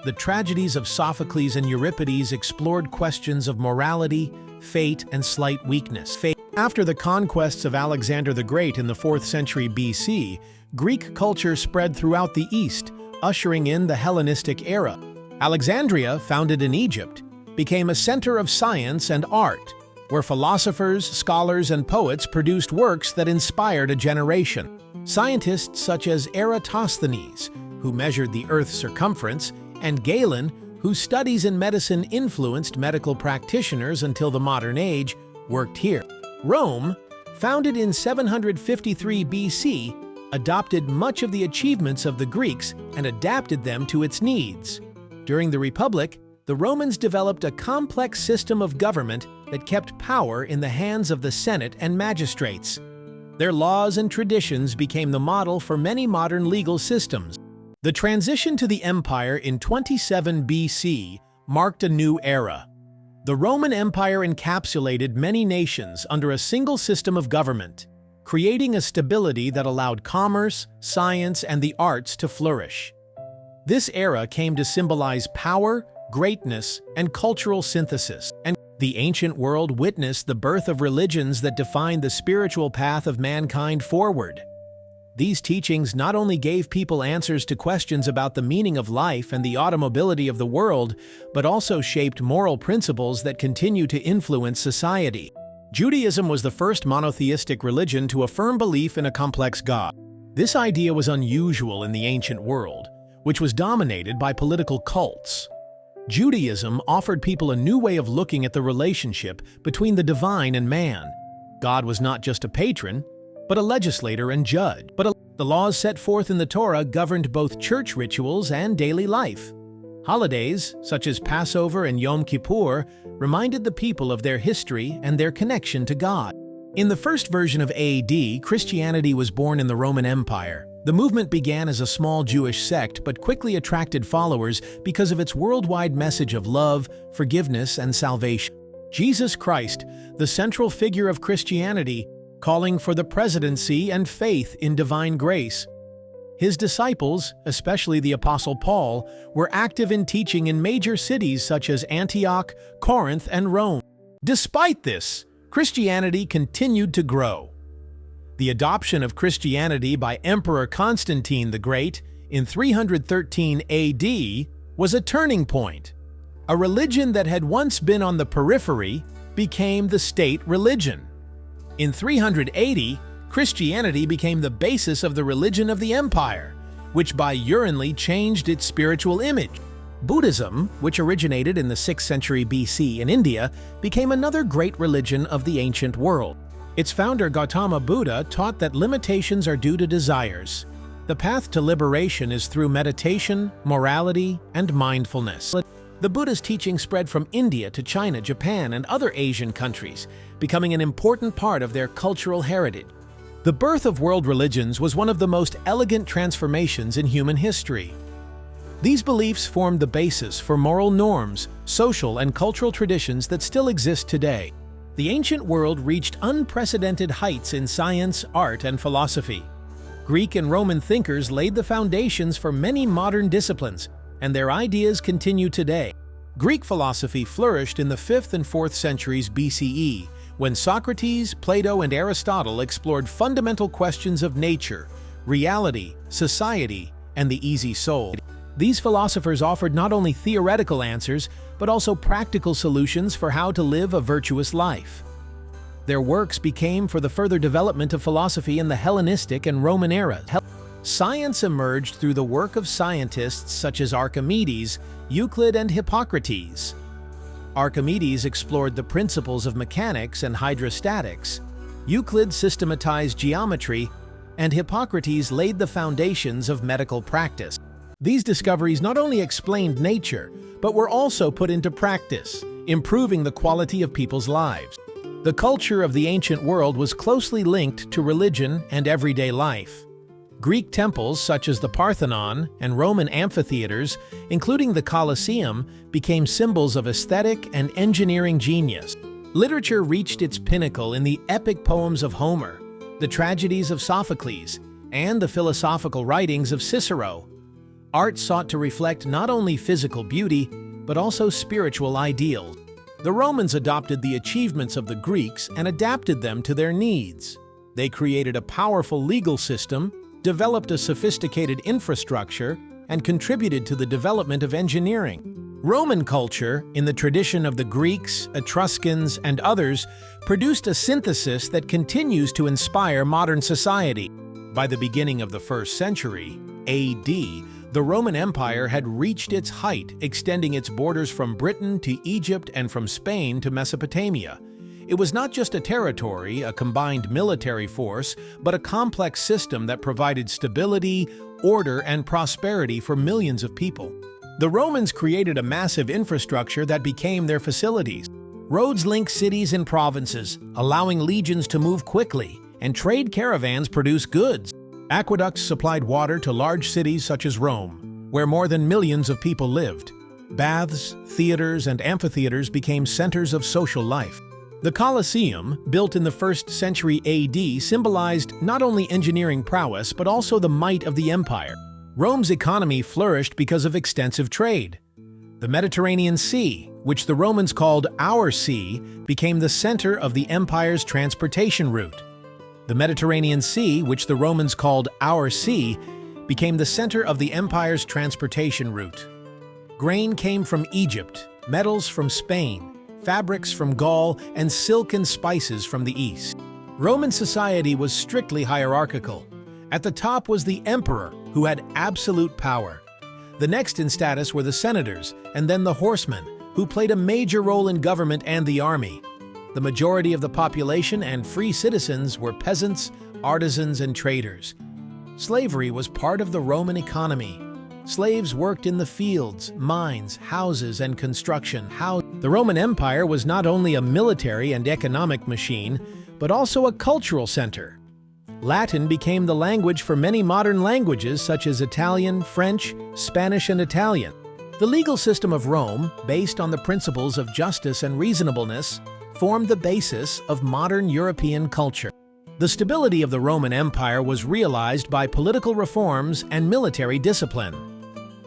The tragedies of Sophocles and Euripides explored questions of morality, fate, and slight weakness. After the conquests of Alexander the Great in the 4th century BC, Greek culture spread throughout the East, ushering in the Hellenistic era. Alexandria, founded in Egypt, became a center of science and art, where philosophers, scholars, and poets produced works that inspired a generation. Scientists such as Eratosthenes, who measured the Earth's circumference, and Galen, whose studies in medicine influenced medical practitioners until the modern age, worked here. Rome, founded in 753 BC, adopted much of the achievements of the Greeks and adapted them to its needs. During the Republic, the Romans developed a complex system of government that kept power in the hands of the Senate and magistrates. Their laws and traditions became the model for many modern legal systems. The transition to the empire in 27 BC marked a new era. The Roman Empire encapsulated many nations under a single system of government, creating a stability that allowed commerce, science, and the arts to flourish. This era came to symbolize power, greatness, and cultural synthesis, and the ancient world witnessed the birth of religions that defined the spiritual path of mankind forward. These teachings not only gave people answers to questions about the meaning of life and the automobility of the world, but also shaped moral principles that continue to influence society. Judaism was the first monotheistic religion to affirm belief in a complex God. This idea was unusual in the ancient world, which was dominated by political cults. Judaism offered people a new way of looking at the relationship between the divine and man. God was not just a patron, but a legislator and judge. The laws set forth in the Torah governed both church rituals and daily life. Holidays, such as Passover and Yom Kippur, reminded the people of their history and their connection to God. In the first version of AD, Christianity was born in the Roman Empire. The movement began as a small Jewish sect but quickly attracted followers because of its worldwide message of love, forgiveness, and salvation. Jesus Christ, the central figure of Christianity, calling for the presidency and faith in divine grace. His disciples, especially the Apostle Paul, were active in teaching in major cities such as Antioch, Corinth, and Rome. Despite this, Christianity continued to grow. The adoption of Christianity by Emperor Constantine the Great in 313 AD was a turning point. A religion that had once been on the periphery became the state religion. In 380, Christianity became the basis of the religion of the empire, which biureinly changed its spiritual image. Buddhism, which originated in the 6th century BC in India, became another great religion of the ancient world. Its founder Gautama Buddha taught that limitations are due to desires. The path to liberation is through meditation, morality, and mindfulness. The Buddha's teaching spread from India to China, Japan, and other Asian countries, becoming an important part of their cultural heritage. The birth of world religions was one of the most elegant transformations in human history. These beliefs formed the basis for moral norms, social and cultural traditions that still exist today. The ancient world reached unprecedented heights in science, art, and philosophy. Greek and Roman thinkers laid the foundations for many modern disciplines, and their ideas continue today. Greek philosophy flourished in the 5th and 4th centuries BCE, when Socrates, Plato, and Aristotle explored fundamental questions of nature, reality, society, and the easy soul. These philosophers offered not only theoretical answers, but also practical solutions for how to live a virtuous life. Their works became for the further development of philosophy in the Hellenistic and Roman eras. Science emerged through the work of scientists such as Archimedes, Euclid, and Hippocrates. Archimedes explored the principles of mechanics and hydrostatics. Euclid systematized geometry, and Hippocrates laid the foundations of medical practice. These discoveries not only explained nature, but were also put into practice, improving the quality of people's lives. The culture of the ancient world was closely linked to religion and everyday life. Greek temples such as the Parthenon and Roman amphitheaters, including the Colosseum, became symbols of aesthetic and engineering genius. Literature reached its pinnacle in the epic poems of Homer, the tragedies of Sophocles, and the philosophical writings of Cicero. Art sought to reflect not only physical beauty, but also spiritual ideals. The Romans adopted the achievements of the Greeks and adapted them to their needs. They created a powerful legal system, developed a sophisticated infrastructure, and contributed to the development of engineering. Roman culture, in the tradition of the Greeks, Etruscans, and others, produced a synthesis that continues to inspire modern society. By the beginning of the 1st century, AD, the Roman Empire had reached its height, extending its borders from Britain to Egypt and from Spain to Mesopotamia. It was not just a territory, a combined military force, but a complex system that provided stability, order, and prosperity for millions of people. The Romans created a massive infrastructure that became their facilities. Roads linked cities and provinces, allowing legions to move quickly, and trade caravans produced goods. Aqueducts supplied water to large cities such as Rome, where more than millions of people lived. Baths, theaters, and amphitheaters became centers of social life. The Colosseum, built in the 1st century AD, symbolized not only engineering prowess but also the might of the empire. Rome's economy flourished because of extensive trade. The Mediterranean Sea, which the Romans called our sea, became the center of the empire's transportation route. The Mediterranean Sea, which the Romans called our sea, became the center of the empire's transportation route. Grain came from Egypt, metals from Spain, fabrics from Gaul, and silk and spices from the east. Roman society was strictly hierarchical. At the top was the emperor, who had absolute power. The next in status were the senators, and then the horsemen, who played a major role in government and the army. The majority of the population and free citizens were peasants, artisans, and traders. Slavery was part of the Roman economy. Slaves worked in the fields, mines, houses, and construction. The Roman Empire was not only a military and economic machine, but also a cultural center. Latin became the language for many modern languages such as Italian, French, Spanish, and Italian. The legal system of Rome, based on the principles of justice and reasonableness, formed the basis of modern European culture. The stability of the Roman Empire was realized by political reforms and military discipline.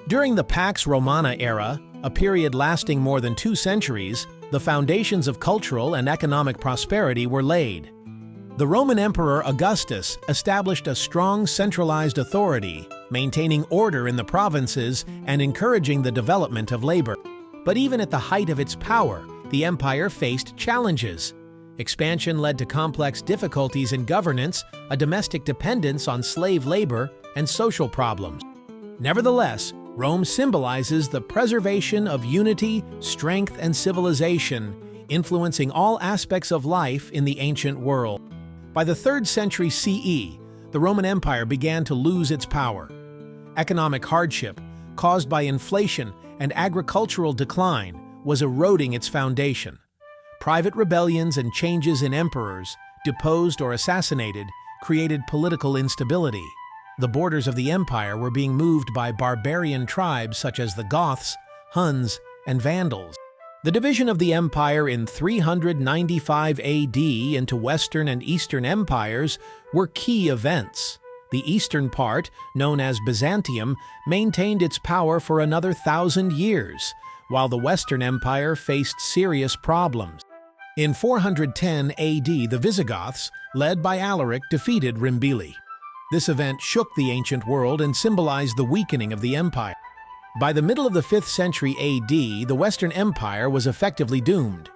During the Pax Romana era, a period lasting more than 2 centuries, the foundations of cultural and economic prosperity were laid. The Roman Emperor Augustus established a strong centralized authority, maintaining order in the provinces and encouraging the development of labor. But even at the height of its power, the empire faced challenges. Expansion led to complex difficulties in governance, a domestic dependence on slave labor, and social problems. Nevertheless, Rome symbolizes the preservation of unity, strength, and civilization, influencing all aspects of life in the ancient world. By the 3rd century CE, the Roman Empire began to lose its power. Economic hardship, caused by inflation and agricultural decline, was eroding its foundation. Private rebellions and changes in emperors, deposed or assassinated, created political instability. The borders of the empire were being moved by barbarian tribes such as the Goths, Huns, and Vandals. The division of the empire in 395 AD into Western and Eastern empires were key events. The eastern part, known as Byzantium, maintained its power for another 1,000 years, while the Western Empire faced serious problems. In 410 AD, the Visigoths, led by Alaric, defeated Rimbili. This event shook the ancient world and symbolized the weakening of the empire. By the middle of the 5th century AD, the Western Empire was effectively doomed.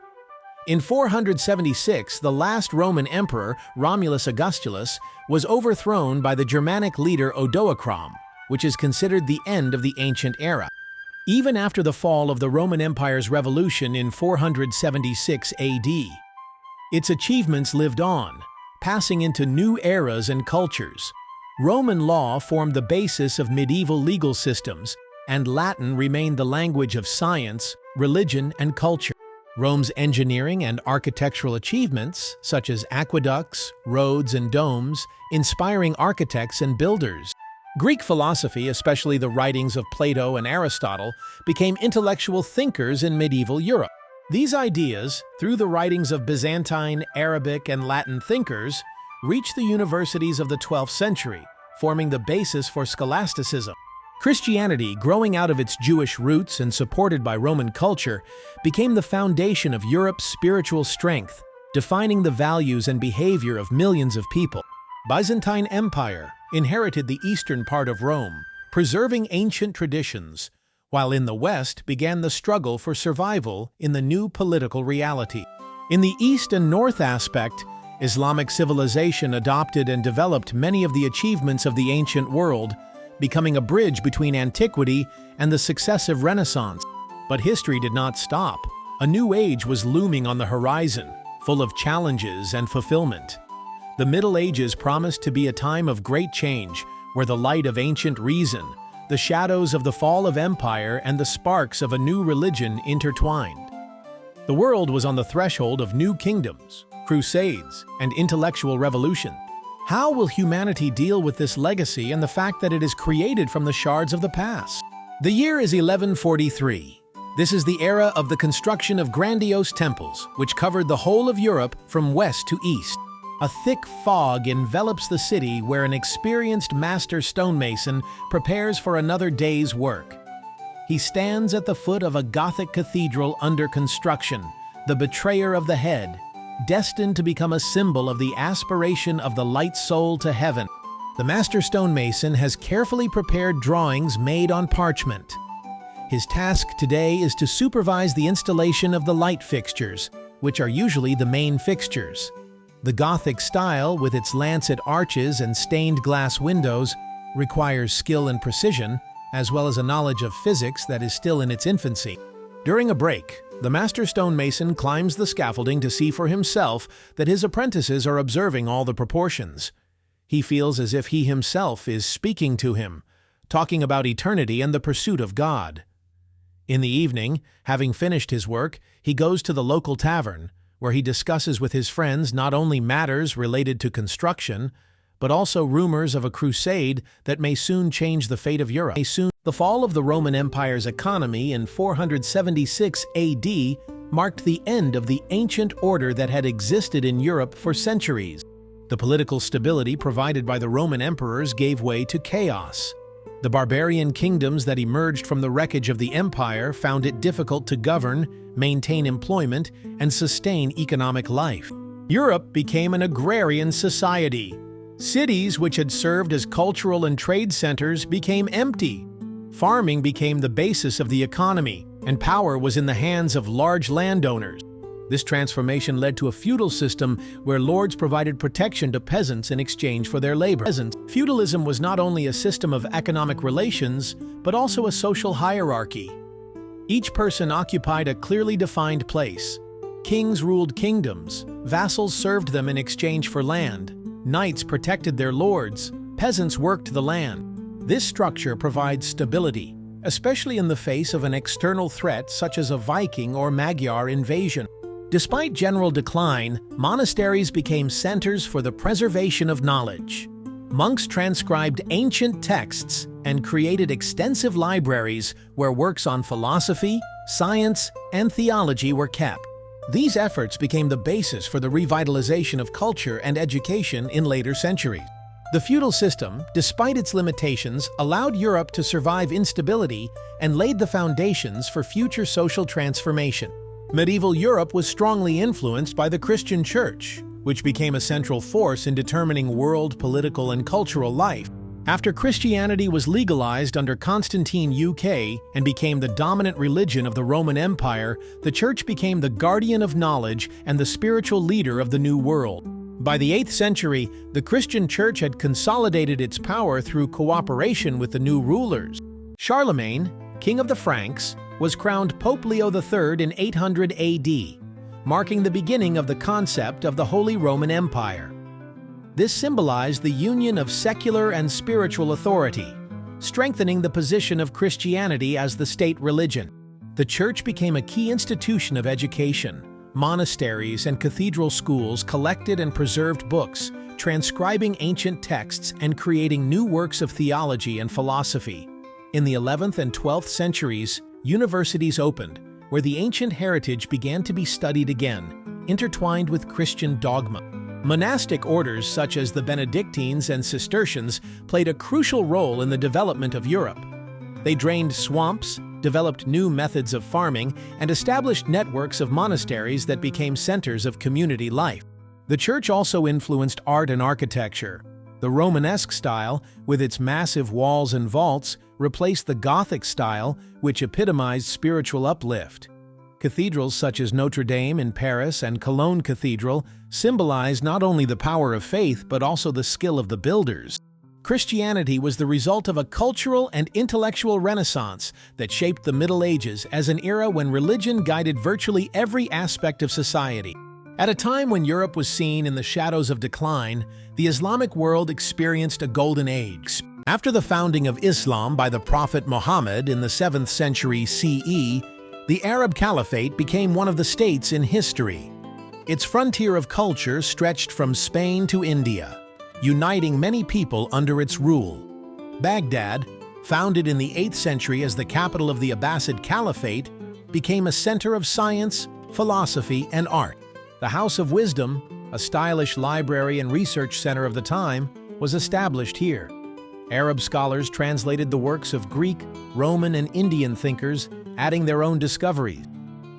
In 476, the last Roman emperor, Romulus Augustulus, was overthrown by the Germanic leader Odoacre, which is considered the end of the ancient era. Even after the fall of the Roman Empire's revolution in 476 AD, its achievements lived on, passing into new eras and cultures. Roman law formed the basis of medieval legal systems, and Latin remained the language of science, religion, and culture. Rome's engineering and architectural achievements, such as aqueducts, roads, and domes, inspiring architects and builders. Greek philosophy, especially the writings of Plato and Aristotle, became intellectual thinkers in medieval Europe. These ideas, through the writings of Byzantine, Arabic, and Latin thinkers, reached the universities of the 12th century, forming the basis for scholasticism. Christianity, growing out of its Jewish roots and supported by Roman culture, became the foundation of Europe's spiritual strength, defining the values and behavior of millions of people. Byzantine Empire inherited the eastern part of Rome, preserving ancient traditions, while in the West began the struggle for survival in the new political reality. In the East and North aspect, Islamic civilization adopted and developed many of the achievements of the ancient world, becoming a bridge between antiquity and the successive Renaissance. But history did not stop. A new age was looming on the horizon, full of challenges and fulfillment. The Middle Ages promised to be a time of great change, where the light of ancient reason, the shadows of the fall of empire, and the sparks of a new religion intertwined. The world was on the threshold of new kingdoms, crusades, and intellectual revolution. How will humanity deal with this legacy and the fact that it is created from the shards of the past? The year is 1143. This is the era of the construction of grandiose temples, which covered the whole of Europe from west to east. A thick fog envelops the city where an experienced master stonemason prepares for another day's work. He stands at the foot of a Gothic cathedral under construction, the betrayer of the head, destined to become a symbol of the aspiration of the light soul to heaven. The master stonemason has carefully prepared drawings made on parchment. His task today is to supervise the installation of the light fixtures, which are usually the main fixtures. The Gothic style, with its lancet arches and stained glass windows, requires skill and precision, as well as a knowledge of physics that is still in its infancy. During a break, the master stonemason climbs the scaffolding to see for himself that his apprentices are observing all the proportions. He feels as if he himself is speaking to him, talking about eternity and the pursuit of God. In the evening, having finished his work, he goes to the local tavern, where he discusses with his friends not only matters related to construction, but also rumors of a crusade that may soon change the fate of Europe. The fall of the Roman Empire's economy in 476 AD marked the end of the ancient order that had existed in Europe for centuries. The political stability provided by the Roman emperors gave way to chaos. The barbarian kingdoms that emerged from the wreckage of the empire found it difficult to govern, maintain employment, and sustain economic life. Europe became an agrarian society. Cities which had served as cultural and trade centers became empty. Farming became the basis of the economy, and power was in the hands of large landowners. This transformation led to a feudal system where lords provided protection to peasants in exchange for their labor. Feudalism was not only a system of economic relations, but also a social hierarchy. Each person occupied a clearly defined place. Kings ruled kingdoms, vassals served them in exchange for land, knights protected their lords, peasants worked the land. This structure provides stability, especially in the face of an external threat such as a Viking or Magyar invasion. Despite general decline, monasteries became centers for the preservation of knowledge. Monks transcribed ancient texts and created extensive libraries where works on philosophy, science, and theology were kept. These efforts became the basis for the revitalization of culture and education in later centuries. The feudal system, despite its limitations, allowed Europe to survive instability and laid the foundations for future social transformation. Medieval Europe was strongly influenced by the Christian Church, which became a central force in determining world political and cultural life. After Christianity was legalized under Constantine UK and became the dominant religion of the Roman Empire, the Church became the guardian of knowledge and the spiritual leader of the New World. By the 8th century, the Christian Church had consolidated its power through cooperation with the new rulers. Charlemagne, king of the Franks, was crowned Pope Leo III in 800 AD, marking the beginning of the concept of the Holy Roman Empire. This symbolized the union of secular and spiritual authority, strengthening the position of Christianity as the state religion. The Church became a key institution of education. Monasteries and cathedral schools collected and preserved books, transcribing ancient texts and creating new works of theology and philosophy. In the 11th and 12th centuries, universities opened, where the ancient heritage began to be studied again, intertwined with Christian dogma. Monastic orders such as the Benedictines and Cistercians played a crucial role in the development of Europe. They drained swamps, developed new methods of farming, and established networks of monasteries that became centers of community life. The Church also influenced art and architecture. The Romanesque style, with its massive walls and vaults, replaced the Gothic style, which epitomized spiritual uplift. Cathedrals such as Notre Dame in Paris and Cologne Cathedral symbolize not only the power of faith but also the skill of the builders. Christianity was the result of a cultural and intellectual renaissance that shaped the Middle Ages as an era when religion guided virtually every aspect of society. At a time when Europe was seen in the shadows of decline, the Islamic world experienced a golden age. After the founding of Islam by the Prophet Muhammad in the 7th century CE, the Arab Caliphate became one of the states in history. Its frontier of culture stretched from Spain to India, uniting many people under its rule. Baghdad, founded in the 8th century as the capital of the Abbasid Caliphate, became a center of science, philosophy, and art. The House of Wisdom, a stylish library and research center of the time, was established here. Arab scholars translated the works of Greek, Roman, and Indian thinkers, adding their own discoveries.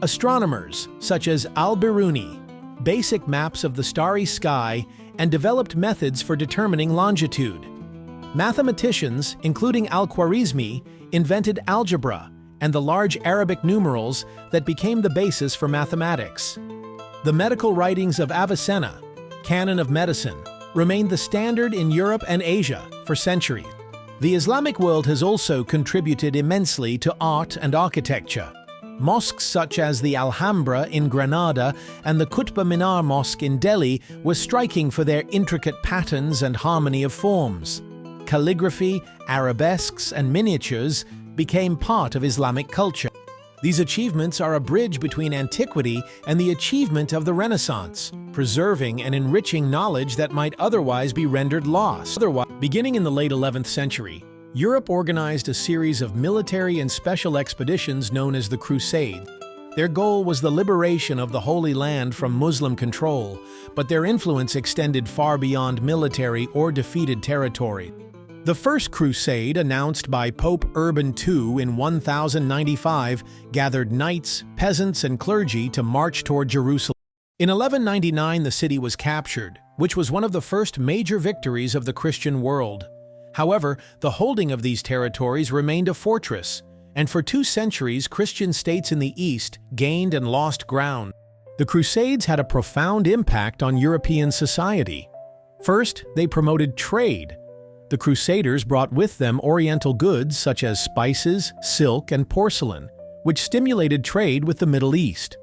Astronomers, such as Al-Biruni, basic maps of the starry sky and developed methods for determining longitude. Mathematicians, including Al-Khwarizmi, invented algebra and the large Arabic numerals that became the basis for mathematics. The medical writings of Avicenna, canon of medicine, remained the standard in Europe and Asia for centuries. The Islamic world has also contributed immensely to art and architecture. Mosques such as the Alhambra in Granada and the Qutb Minar Mosque in Delhi were striking for their intricate patterns and harmony of forms. Calligraphy, arabesques, and miniatures became part of Islamic culture. These achievements are a bridge between antiquity and the achievement of the Renaissance, preserving and enriching knowledge that might otherwise be rendered lost. Beginning in the late 11th century, Europe organized a series of military and special expeditions known as the Crusades. Their goal was the liberation of the Holy Land from Muslim control, but their influence extended far beyond military or defeated territory. The First Crusade, announced by Pope Urban II in 1095, gathered knights, peasants, and clergy to march toward Jerusalem. In 1199, the city was captured, which was one of the first major victories of the Christian world. However, the holding of these territories remained a fortress, and for 2 centuries Christian states in the East gained and lost ground. The Crusades had a profound impact on European society. First, they promoted trade. The Crusaders brought with them Oriental goods such as spices, silk, and porcelain, which stimulated trade with the Middle East.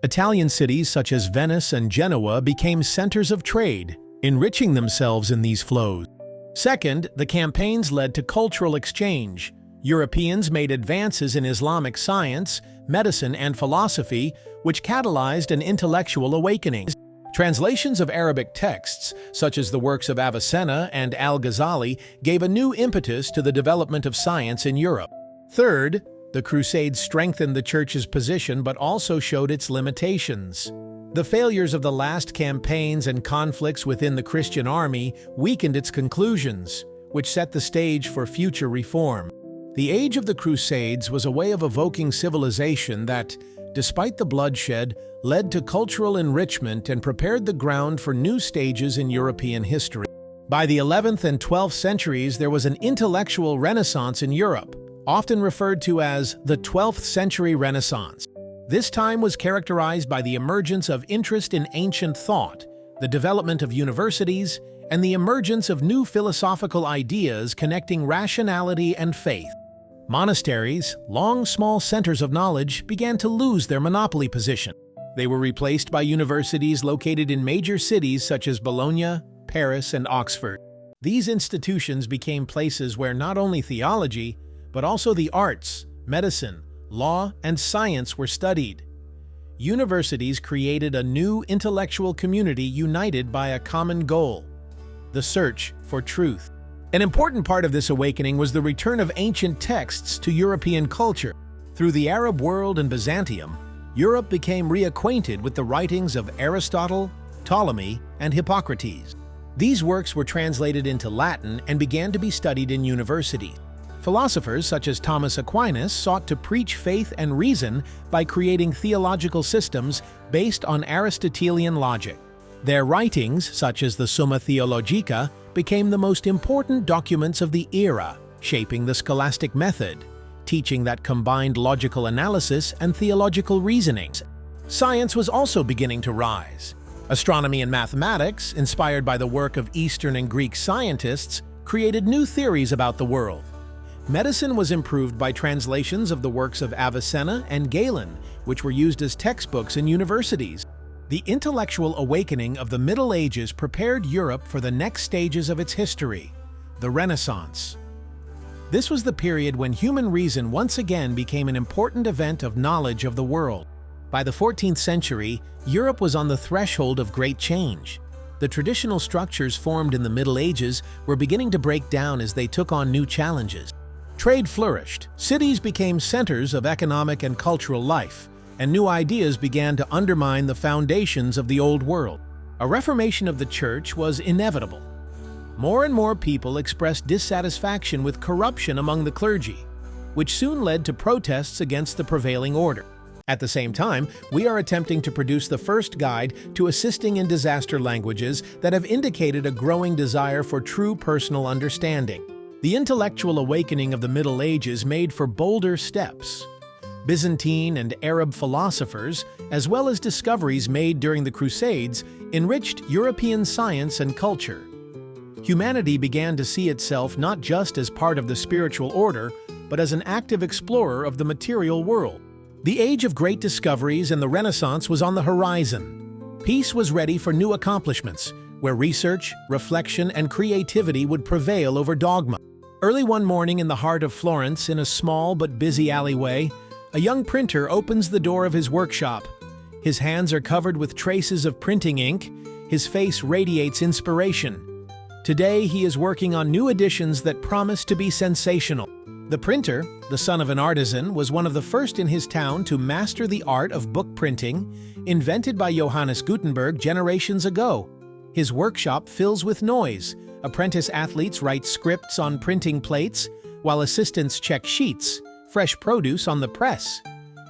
Italian cities such as Venice and Genoa became centers of trade, enriching themselves in these flows. Second, the campaigns led to cultural exchange. Europeans made advances in Islamic science, medicine, and philosophy, which catalyzed an intellectual awakening. Translations of Arabic texts, such as the works of Avicenna and Al-Ghazali, gave a new impetus to the development of science in Europe. Third, the Crusades strengthened the Church's position but also showed its limitations. The failures of the last campaigns and conflicts within the Christian army weakened its conclusions, which set the stage for future reform. The Age of the Crusades was a way of evoking civilization that, despite the bloodshed, led to cultural enrichment and prepared the ground for new stages in European history. By the 11th and 12th centuries, there was an intellectual renaissance in Europe, often referred to as the 12th century Renaissance. This time was characterized by the emergence of interest in ancient thought, the development of universities, and the emergence of new philosophical ideas connecting rationality and faith. Monasteries, long small centers of knowledge, began to lose their monopoly position. They were replaced by universities located in major cities such as Bologna, Paris, and Oxford. These institutions became places where not only theology, but also the arts, medicine, law, and science were studied. Universities created a new intellectual community united by a common goal: the search for truth. An important part of this awakening was the return of ancient texts to European culture. Through the Arab world and Byzantium, Europe became reacquainted with the writings of Aristotle, Ptolemy, and Hippocrates. These works were translated into Latin and began to be studied in universities. Philosophers such as Thomas Aquinas sought to preach faith and reason by creating theological systems based on Aristotelian logic. Their writings, such as the Summa Theologica, became the most important documents of the era, shaping the scholastic method, teaching that combined logical analysis and theological reasonings. Science was also beginning to rise. Astronomy and mathematics, inspired by the work of Eastern and Greek scientists, created new theories about the world. Medicine was improved by translations of the works of Avicenna and Galen, which were used as textbooks in universities. The intellectual awakening of the Middle Ages prepared Europe for the next stages of its history, the Renaissance. This was the period when human reason once again became an important event of knowledge of the world. By the 14th century, Europe was on the threshold of great change. The traditional structures formed in the Middle Ages were beginning to break down as they took on new challenges. Trade flourished, cities became centers of economic and cultural life, and new ideas began to undermine the foundations of the old world. A reformation of the church was inevitable. More and more people expressed dissatisfaction with corruption among the clergy, which soon led to protests against the prevailing order. At the same time, we are attempting to produce the first guide to assisting in disaster languages that have indicated a growing desire for true personal understanding. The intellectual awakening of the Middle Ages made for bolder steps. Byzantine and Arab philosophers, as well as discoveries made during the Crusades, enriched European science and culture. Humanity began to see itself not just as part of the spiritual order, but as an active explorer of the material world. The age of great discoveries and the Renaissance was on the horizon. Peace was ready for new accomplishments, where research, reflection, and creativity would prevail over dogma. Early one morning in the heart of Florence, in a small but busy alleyway, a young printer opens the door of his workshop. His hands are covered with traces of printing ink. His face radiates inspiration. Today, he is working on new editions that promise to be sensational. The printer, the son of an artisan, was one of the first in his town to master the art of book printing, invented by Johannes Gutenberg generations ago. His workshop fills with noise. Apprentice athletes write scripts on printing plates, while assistants check sheets, fresh produce on the press.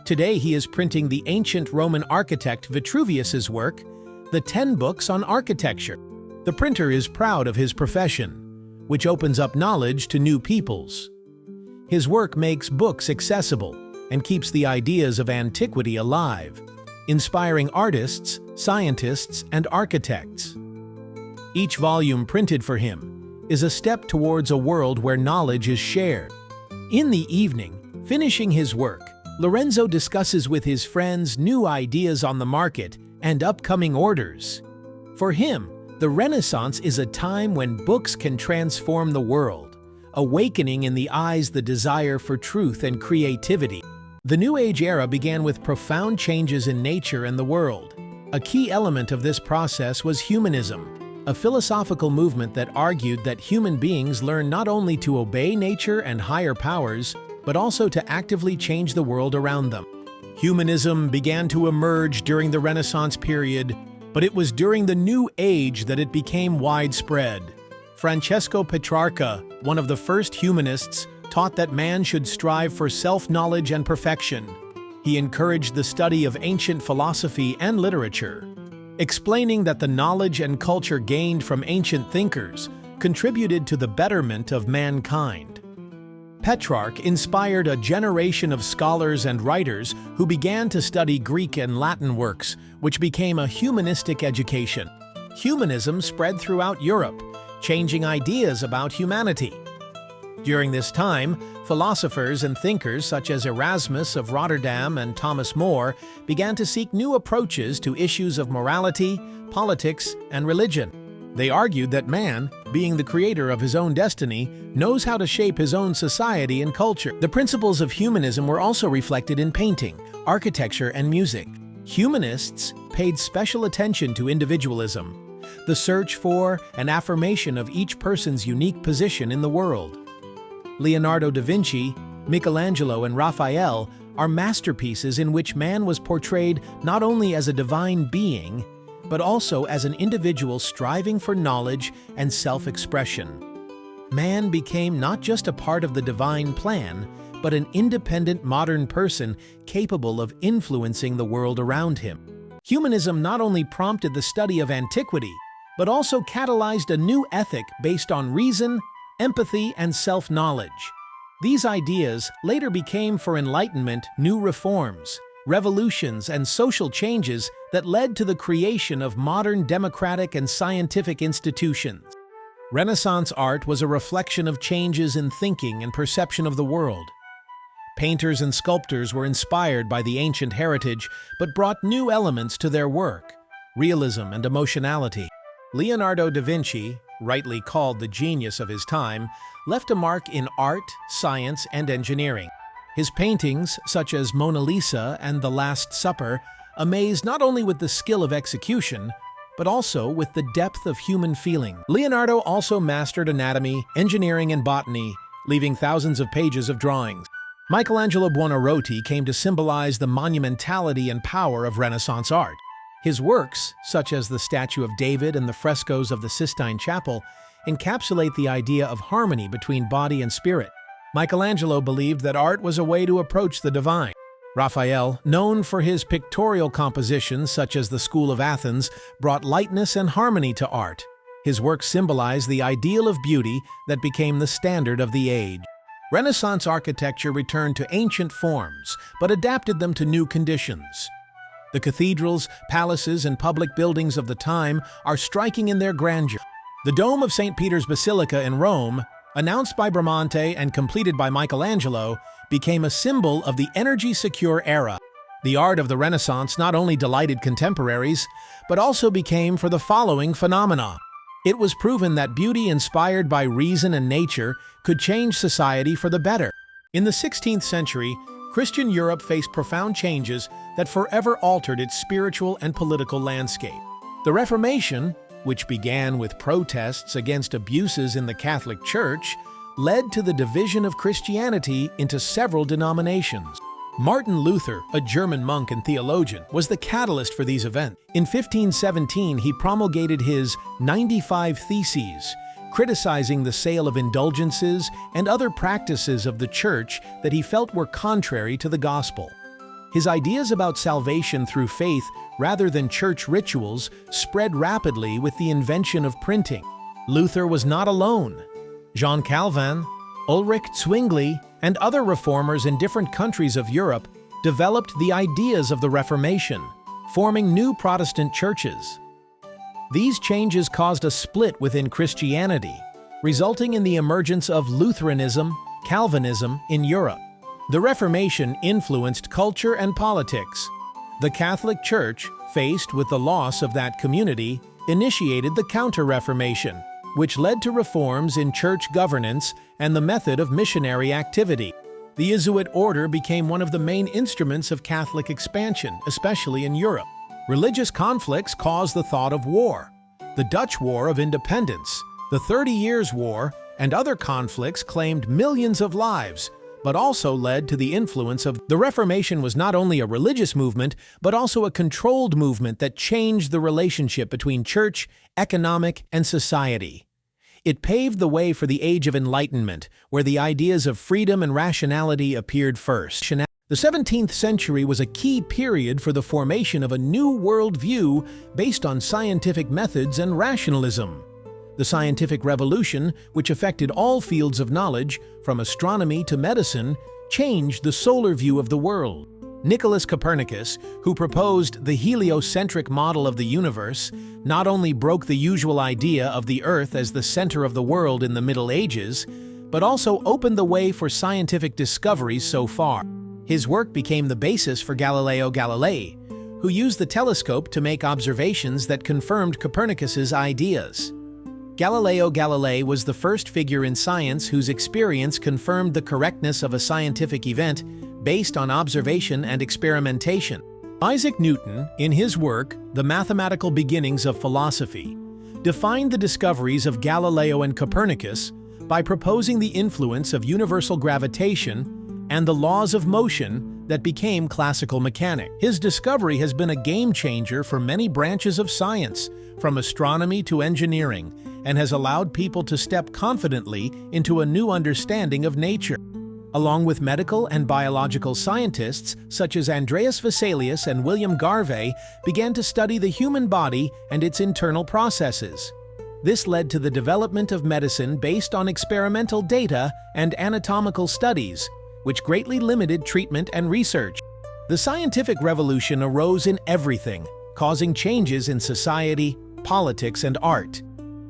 Today he is printing the ancient Roman architect Vitruvius's work, the 10 books on architecture. The printer is proud of his profession, which opens up knowledge to new peoples. His work makes books accessible and keeps the ideas of antiquity alive, inspiring artists, scientists, and architects. Each volume printed for him is a step towards a world where knowledge is shared. In the evening, finishing his work, Lorenzo discusses with his friends new ideas on the market and upcoming orders. For him, the Renaissance is a time when books can transform the world, awakening in the eyes the desire for truth and creativity. The New Age era began with profound changes in nature and the world. A key element of this process was humanism, a philosophical movement that argued that human beings learn not only to obey nature and higher powers, but also to actively change the world around them. Humanism began to emerge during the Renaissance period, but it was during the New Age that it became widespread. Francesco Petrarca, one of the first humanists, taught that man should strive for self-knowledge and perfection. He encouraged the study of ancient philosophy and literature, explaining that the knowledge and culture gained from ancient thinkers contributed to the betterment of mankind. Petrarch inspired a generation of scholars and writers who began to study Greek and Latin works, which became a humanistic education. Humanism spread throughout Europe, changing ideas about humanity. During this time, philosophers and thinkers such as Erasmus of Rotterdam and Thomas More began to seek new approaches to issues of morality, politics, and religion. They argued that man, being the creator of his own destiny, knows how to shape his own society and culture. The principles of humanism were also reflected in painting, architecture, and music. Humanists paid special attention to individualism, the search for and affirmation of each person's unique position in the world. Leonardo da Vinci, Michelangelo, and Raphael are masterpieces in which man was portrayed not only as a divine being, but also as an individual striving for knowledge and self-expression. Man became not just a part of the divine plan, but an independent modern person capable of influencing the world around him. Humanism not only prompted the study of antiquity, but also catalyzed a new ethic based on reason, empathy, and self-knowledge. These ideas later became for Enlightenment new reforms, revolutions, and social changes that led to the creation of modern democratic and scientific institutions. Renaissance art was a reflection of changes in thinking and perception of the world. Painters and sculptors were inspired by the ancient heritage but brought new elements to their work, realism and emotionality. Leonardo da Vinci, rightly called the genius of his time, left a mark in art, science, and engineering. His paintings, such as Mona Lisa and The Last Supper, amaze not only with the skill of execution, but also with the depth of human feeling. Leonardo also mastered anatomy, engineering, and botany, leaving thousands of pages of drawings. Michelangelo Buonarroti came to symbolize the monumentality and power of Renaissance art. His works, such as the statue of David and the frescoes of the Sistine Chapel, encapsulate the idea of harmony between body and spirit. Michelangelo believed that art was a way to approach the divine. Raphael, known for his pictorial compositions such as the School of Athens, brought lightness and harmony to art. His works symbolize the ideal of beauty that became the standard of the age. Renaissance architecture returned to ancient forms, but adapted them to new conditions. The cathedrals, palaces, and public buildings of the time are striking in their grandeur. The Dome of St. Peter's Basilica in Rome, announced by Bramante and completed by Michelangelo, became a symbol of the energy-secure era. The art of the Renaissance not only delighted contemporaries, but also became for the following phenomena. It was proven that beauty inspired by reason and nature could change society for the better. In the 16th century, Christian Europe faced profound changes that forever altered its spiritual and political landscape. The Reformation, which began with protests against abuses in the Catholic Church, led to the division of Christianity into several denominations. Martin Luther, a German monk and theologian, was the catalyst for these events. In 1517, he promulgated his 95 Theses, criticizing the sale of indulgences and other practices of the Church that he felt were contrary to the gospel. His ideas about salvation through faith rather than church rituals spread rapidly with the invention of printing. Luther was not alone. Jean Calvin, Ulrich Zwingli, and other reformers in different countries of Europe developed the ideas of the Reformation, forming new Protestant churches. These changes caused a split within Christianity, resulting in the emergence of Lutheranism, Calvinism in Europe. The Reformation influenced culture and politics. The Catholic Church, faced with the loss of that community, initiated the Counter-Reformation, which led to reforms in church governance and the method of missionary activity. The Jesuit order became one of the main instruments of Catholic expansion, especially in Europe. Religious conflicts caused the thought of war. The Dutch War of Independence, the 30 Years' War, and other conflicts claimed millions of lives, but also led to the influence of the Reformation. Was not only a religious movement, but also a controlled movement that changed the relationship between church, economic, and society. It paved the way for the Age of Enlightenment, where the ideas of freedom and rationality appeared first. The 17th century was a key period for the formation of a new worldview based on scientific methods and rationalism. The scientific revolution, which affected all fields of knowledge, from astronomy to medicine, changed the solar view of the world. Nicholas Copernicus, who proposed the heliocentric model of the universe, not only broke the usual idea of the Earth as the center of the world in the Middle Ages, but also opened the way for scientific discoveries so far. His work became the basis for Galileo Galilei, who used the telescope to make observations that confirmed Copernicus's ideas. Galileo Galilei was the first figure in science whose experience confirmed the correctness of a scientific event based on observation and experimentation. Isaac Newton, in his work, The Mathematical Beginnings of Philosophy, defined the discoveries of Galileo and Copernicus by proposing the influence of universal gravitation and the laws of motion that became classical mechanics. His discovery has been a game-changer for many branches of science, from astronomy to engineering, and has allowed people to step confidently into a new understanding of nature. along with medical and biological scientists such as Andreas Vesalius and William Garvey, began to study the human body and its internal processes. This led to the development of medicine based on experimental data and anatomical studies, which greatly limited treatment and research. The scientific revolution arose in everything, causing changes in society, politics, and art.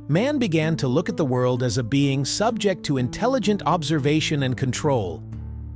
Man began to look at the world as a being subject to intelligent observation and control.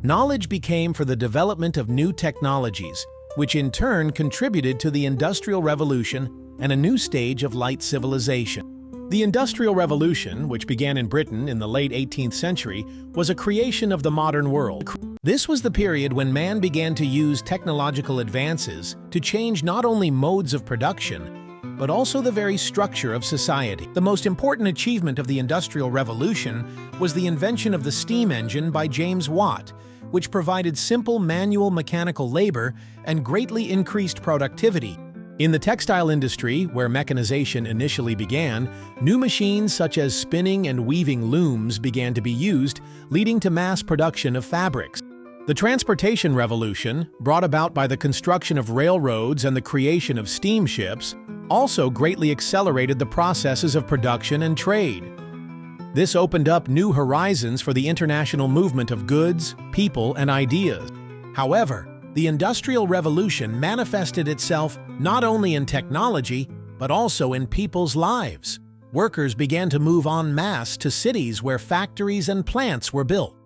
Knowledge became for the development of new technologies, which in turn contributed to the Industrial Revolution and a new stage of light civilization. The Industrial Revolution, which began in Britain in the late 18th century, was a creation of the modern world. This was the period when man began to use technological advances to change not only modes of production, but also the very structure of society. The most important achievement of the Industrial Revolution was the invention of the steam engine by James Watt, which provided simple manual mechanical labor and greatly increased productivity. In the textile industry, where mechanization initially began, new machines such as spinning and weaving looms began to be used, leading to mass production of fabrics. The transportation revolution, brought about by the construction of railroads and the creation of steamships, also greatly accelerated the processes of production and trade. This opened up new horizons for the international movement of goods, people, and ideas. However, the Industrial Revolution manifested itself not only in technology, but also in people's lives. Workers began to move en masse to cities where factories and plants were built.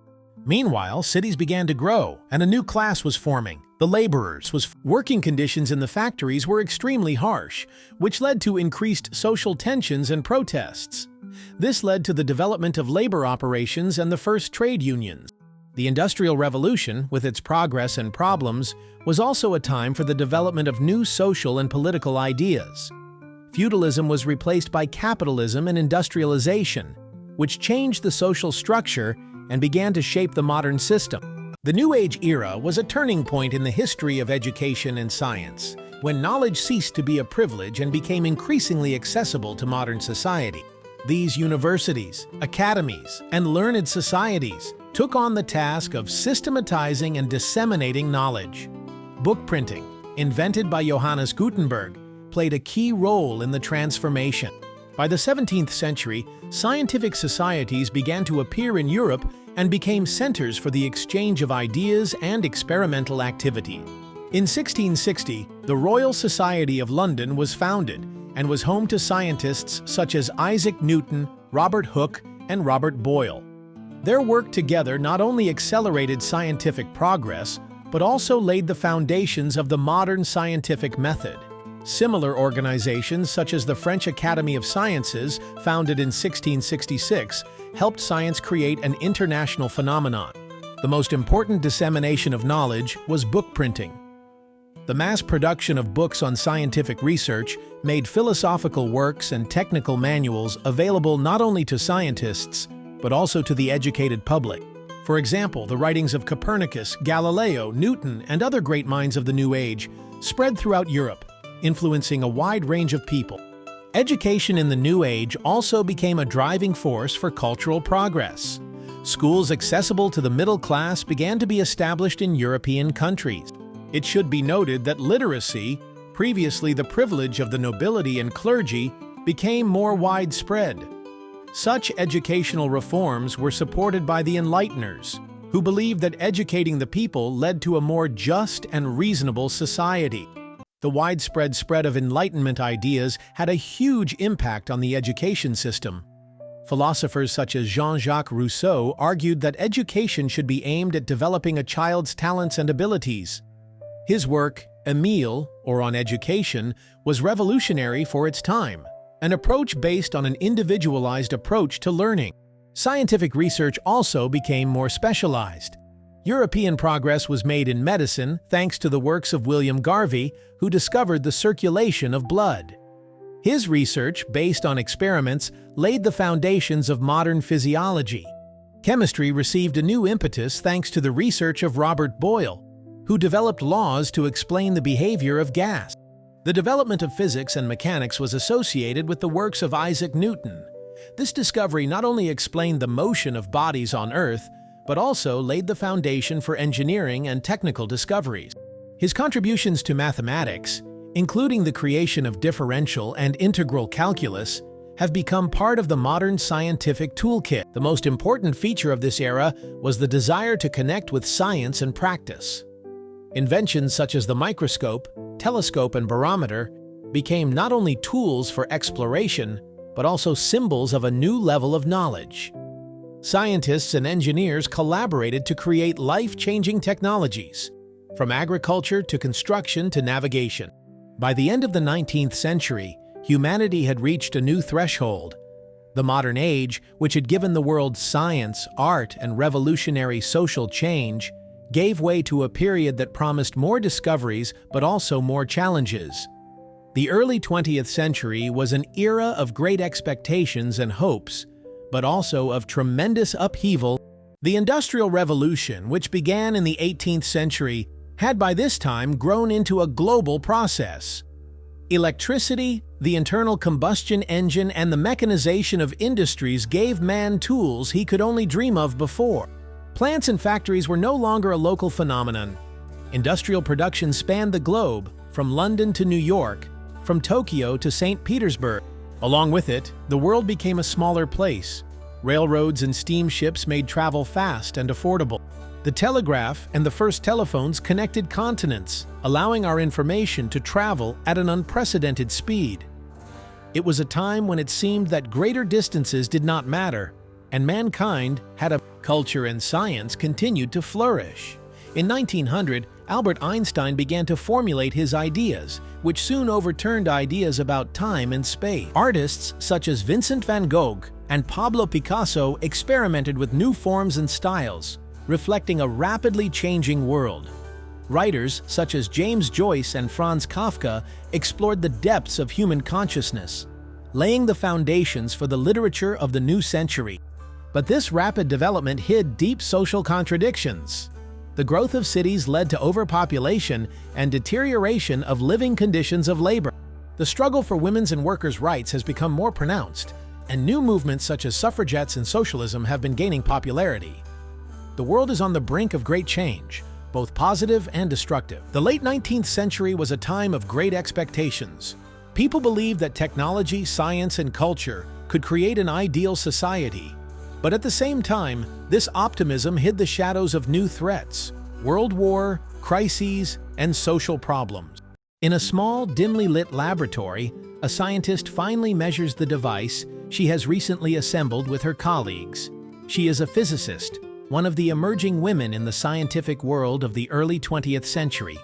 Meanwhile, cities began to grow, and a new class was forming, the laborers. Working conditions in the factories were extremely harsh, which led to increased social tensions and protests. This led to the development of labor operations and the first trade unions. The Industrial Revolution, with its progress and problems, was also a time for the development of new social and political ideas. Feudalism was replaced by capitalism and industrialization, which changed the social structure and began to shape the modern system. The New Age era was a turning point in the history of education and science, when knowledge ceased to be a privilege and became increasingly accessible to modern society. These universities, academies, and learned societies took on the task of systematizing and disseminating knowledge. Book printing, invented by Johannes Gutenberg, played a key role in the transformation. By the 17th century, scientific societies began to appear in Europe and became centers for the exchange of ideas and experimental activity. In 1660, the Royal Society of London was founded and was home to scientists such as Isaac Newton, Robert Hooke, and Robert Boyle. Their work together not only accelerated scientific progress, but also laid the foundations of the modern scientific method. Similar organizations such as the French Academy of Sciences, founded in 1666, helped science create an international phenomenon. The most important dissemination of knowledge was book printing. The mass production of books on scientific research made philosophical works and technical manuals available not only to scientists, but also to the educated public. For example, the writings of Copernicus, Galileo, Newton, and other great minds of the New Age spread throughout Europe, influencing a wide range of people. Education in the New Age also became a driving force for cultural progress. Schools accessible to the middle class began to be established in European countries. It should be noted that literacy, previously the privilege of the nobility and clergy, became more widespread. Such educational reforms were supported by the Enlighteners, who believed that educating the people led to a more just and reasonable society. The widespread spread of Enlightenment ideas had a huge impact on the education system. Philosophers such as Jean-Jacques Rousseau argued that education should be aimed at developing a child's talents and abilities. His work, Emile, or On Education, was revolutionary for its time, an approach based on an individualized approach to learning. Scientific research also became more specialized. European progress was made in medicine thanks to the works of William Garvey, who discovered the circulation of blood. His research, based on experiments, laid the foundations of modern physiology. Chemistry received a new impetus thanks to the research of Robert Boyle, who developed laws to explain the behavior of gas. The development of physics and mechanics was associated with the works of Isaac Newton. This discovery not only explained the motion of bodies on Earth, but also laid the foundation for engineering and technical discoveries. His contributions to mathematics, including the creation of differential and integral calculus, have become part of the modern scientific toolkit. The most important feature of this era was the desire to connect with science and practice. Inventions such as the microscope, telescope, and barometer became not only tools for exploration, but also symbols of a new level of knowledge. Scientists and engineers collaborated to create life-changing technologies, from agriculture to construction to navigation. By the end of the 19th century, humanity had reached a new threshold. The modern age, which had given the world science, art, and revolutionary social change, gave way to a period that promised more discoveries but also more challenges. The early 20th century was an era of great expectations and hopes, but also of tremendous upheaval. The Industrial Revolution, which began in the 18th century, had by this time grown into a global process. Electricity, the internal combustion engine, and the mechanization of industries gave man tools he could only dream of before. Plants and factories were no longer a local phenomenon. Industrial production spanned the globe, from London to New York, from Tokyo to St. Petersburg. Along with it, the world became a smaller place. Railroads and steamships made travel fast and affordable. The telegraph and the first telephones connected continents, allowing our information to travel at an unprecedented speed. It was a time when it seemed that greater distances did not matter, and mankind had a culture and science continued to flourish. In 1900, Albert Einstein began to formulate his ideas, which soon overturned ideas about time and space. Artists such as Vincent van Gogh and Pablo Picasso experimented with new forms and styles, reflecting a rapidly changing world. Writers such as James Joyce and Franz Kafka explored the depths of human consciousness, laying the foundations for the literature of the new century. But this rapid development hid deep social contradictions. The growth of cities led to overpopulation and deterioration of living conditions of labor. The struggle for women's and workers' rights has become more pronounced, and new movements such as suffragettes and socialism have been gaining popularity. The world is on the brink of great change, both positive and destructive. The late 19th century was a time of great expectations. People believed that technology, science, and culture could create an ideal society. But at the same time, this optimism hid the shadows of new threats: world war, crises, and social problems. In a small, dimly lit laboratory, a scientist finally measures the device she has recently assembled with her colleagues. She is a physicist, one of the emerging women in the scientific world of the early 20th century.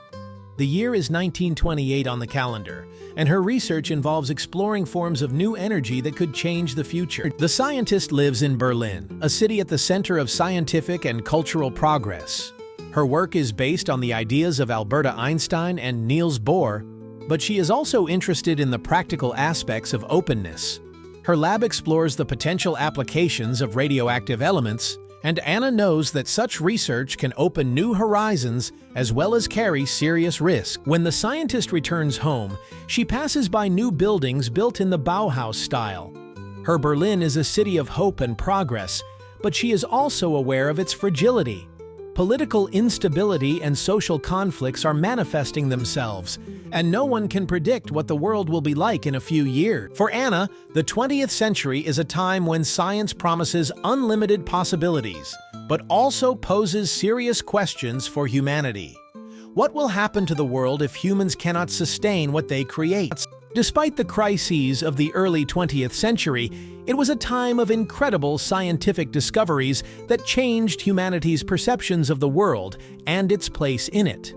The year is 1928 on the calendar, and her research involves exploring forms of new energy that could change the future. The scientist lives in Berlin, a city at the center of scientific and cultural progress. Her work is based on the ideas of Albert Einstein and Niels Bohr, but she is also interested in the practical aspects of openness. Her lab explores the potential applications of radioactive elements, and Anna knows that such research can open new horizons as well as carry serious risk. When the scientist returns home, she passes by new buildings built in the Bauhaus style. Her Berlin is a city of hope and progress, but she is also aware of its fragility. Political instability and social conflicts are manifesting themselves, and no one can predict what the world will be like in a few years. For Anna, the 20th century is a time when science promises unlimited possibilities, but also poses serious questions for humanity. What will happen to the world if humans cannot sustain what they create? Despite the crises of the early 20th century, it was a time of incredible scientific discoveries that changed humanity's perceptions of the world and its place in it.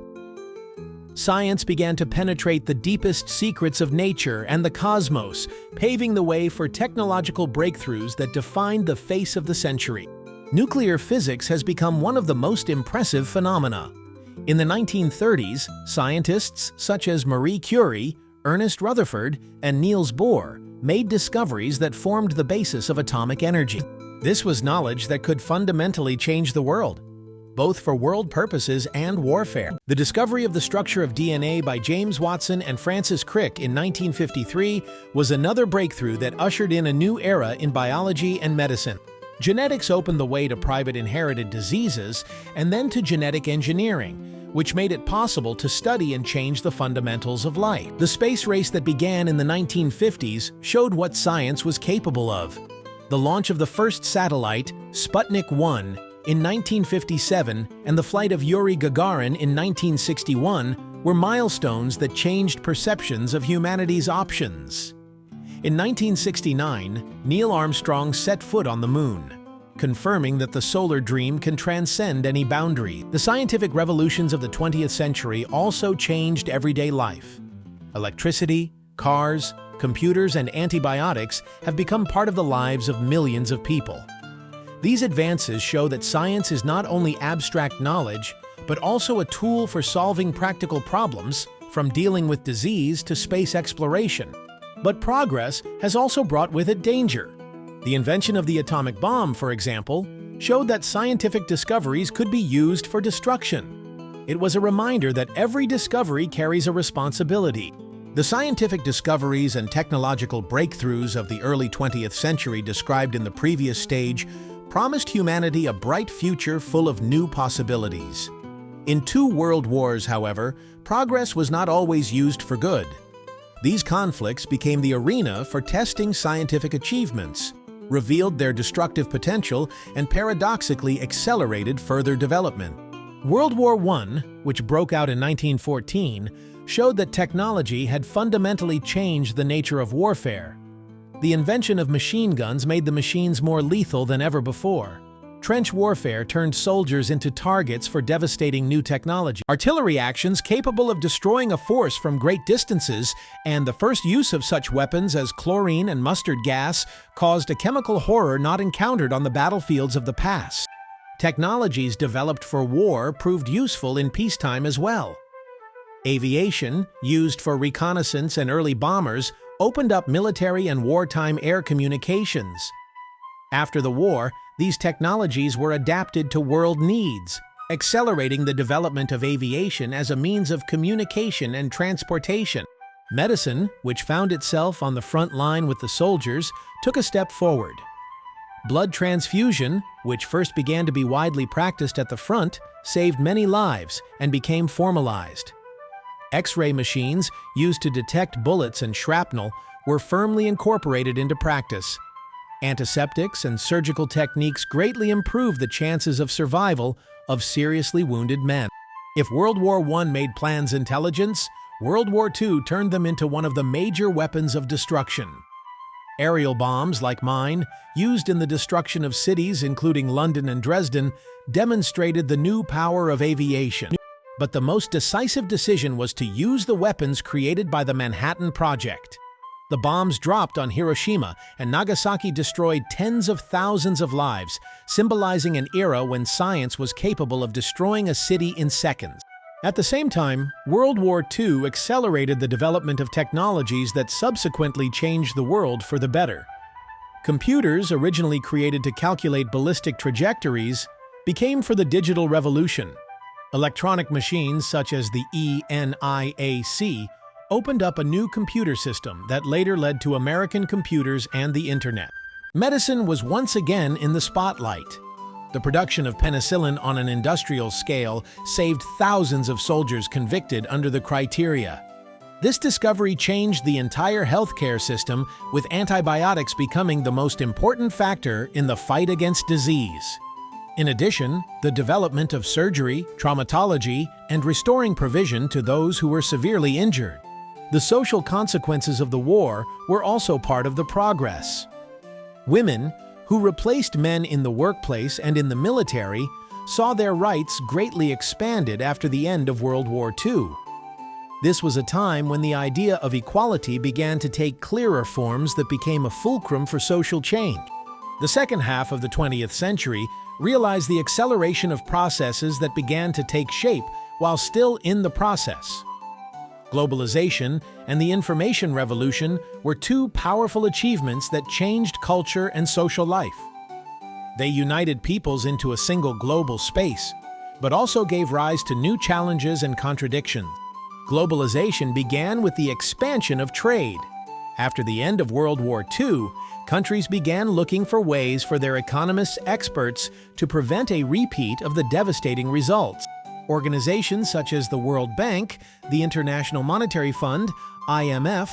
Science began to penetrate the deepest secrets of nature and the cosmos, paving the way for technological breakthroughs that defined the face of the century. Nuclear physics has become one of the most impressive phenomena. In the 1930s, scientists such as Marie Curie, Ernest Rutherford, and Niels Bohr made discoveries that formed the basis of atomic energy. This was knowledge that could fundamentally change the world, both for world purposes and warfare. The discovery of the structure of DNA by James Watson and Francis Crick in 1953 was another breakthrough that ushered in a new era in biology and medicine. Genetics opened the way to private inherited diseases and then to genetic engineering, which made it possible to study and change the fundamentals of life. The space race that began in the 1950s showed what science was capable of. The launch of the first satellite, Sputnik 1, in 1957 and the flight of Yuri Gagarin in 1961 were milestones that changed perceptions of humanity's options. In 1969, Neil Armstrong set foot on the moon, confirming that the solar dream can transcend any boundary. The scientific revolutions of the 20th century also changed everyday life. Electricity, cars, computers, and antibiotics have become part of the lives of millions of people. These advances show that science is not only abstract knowledge, but also a tool for solving practical problems, from dealing with disease to space exploration. But progress has also brought with it danger. The invention of the atomic bomb, for example, showed that scientific discoveries could be used for destruction. It was a reminder that every discovery carries a responsibility. The scientific discoveries and technological breakthroughs of the early 20th century described in the previous stage promised humanity a bright future full of new possibilities. In 2 world wars, however, progress was not always used for good. These conflicts became the arena for testing scientific achievements, revealed their destructive potential, and paradoxically accelerated further development. World War I, which broke out in 1914, showed that technology had fundamentally changed the nature of warfare. The invention of machine guns made the machines more lethal than ever before. Trench warfare turned soldiers into targets for devastating new technology. Artillery actions capable of destroying a force from great distances, and the first use of such weapons as chlorine and mustard gas caused a chemical horror not encountered on the battlefields of the past. Technologies developed for war proved useful in peacetime as well. Aviation, used for reconnaissance and early bombers, opened up military and wartime air communications. After the war, these technologies were adapted to world needs, accelerating the development of aviation as a means of communication and transportation. Medicine, which found itself on the front line with the soldiers, took a step forward. Blood transfusion, which first began to be widely practiced at the front, saved many lives and became formalized. X-ray machines, used to detect bullets and shrapnel, were firmly incorporated into practice. Antiseptics and surgical techniques greatly improved the chances of survival of seriously wounded men. If World War I made plans intelligence, World War II turned them into one of the major weapons of destruction. Aerial bombs, like mine, used in the destruction of cities including London and Dresden, demonstrated the new power of aviation. But the most decisive decision was to use the weapons created by the Manhattan Project. The bombs dropped on Hiroshima and Nagasaki destroyed tens of thousands of lives, symbolizing an era when science was capable of destroying a city in seconds. At the same time, World War II accelerated the development of technologies that subsequently changed the world for the better. Computers, originally created to calculate ballistic trajectories, became for the digital revolution. Electronic machines such as the ENIAC opened up a new computer system that later led to American computers and the Internet. Medicine was once again in the spotlight. The production of penicillin on an industrial scale saved thousands of soldiers convicted under the criteria. This discovery changed the entire healthcare system, with antibiotics becoming the most important factor in the fight against disease. In addition, the development of surgery, traumatology, and restoring provision to those who were severely injured. The social consequences of the war were also part of the progress. Women, who replaced men in the workplace and in the military, saw their rights greatly expanded after the end of World War II. This was a time when the idea of equality began to take clearer forms that became a fulcrum for social change. The second half of the 20th century realized the acceleration of processes that began to take shape while still in the process. Globalization and the information revolution were 2 powerful achievements that changed culture and social life. They united peoples into a single global space, but also gave rise to new challenges and contradictions. Globalization began with the expansion of trade. After the end of World War II, countries began looking for ways for their economists experts to prevent a repeat of the devastating results. Organizations such as the World Bank, the International Monetary Fund, IMF,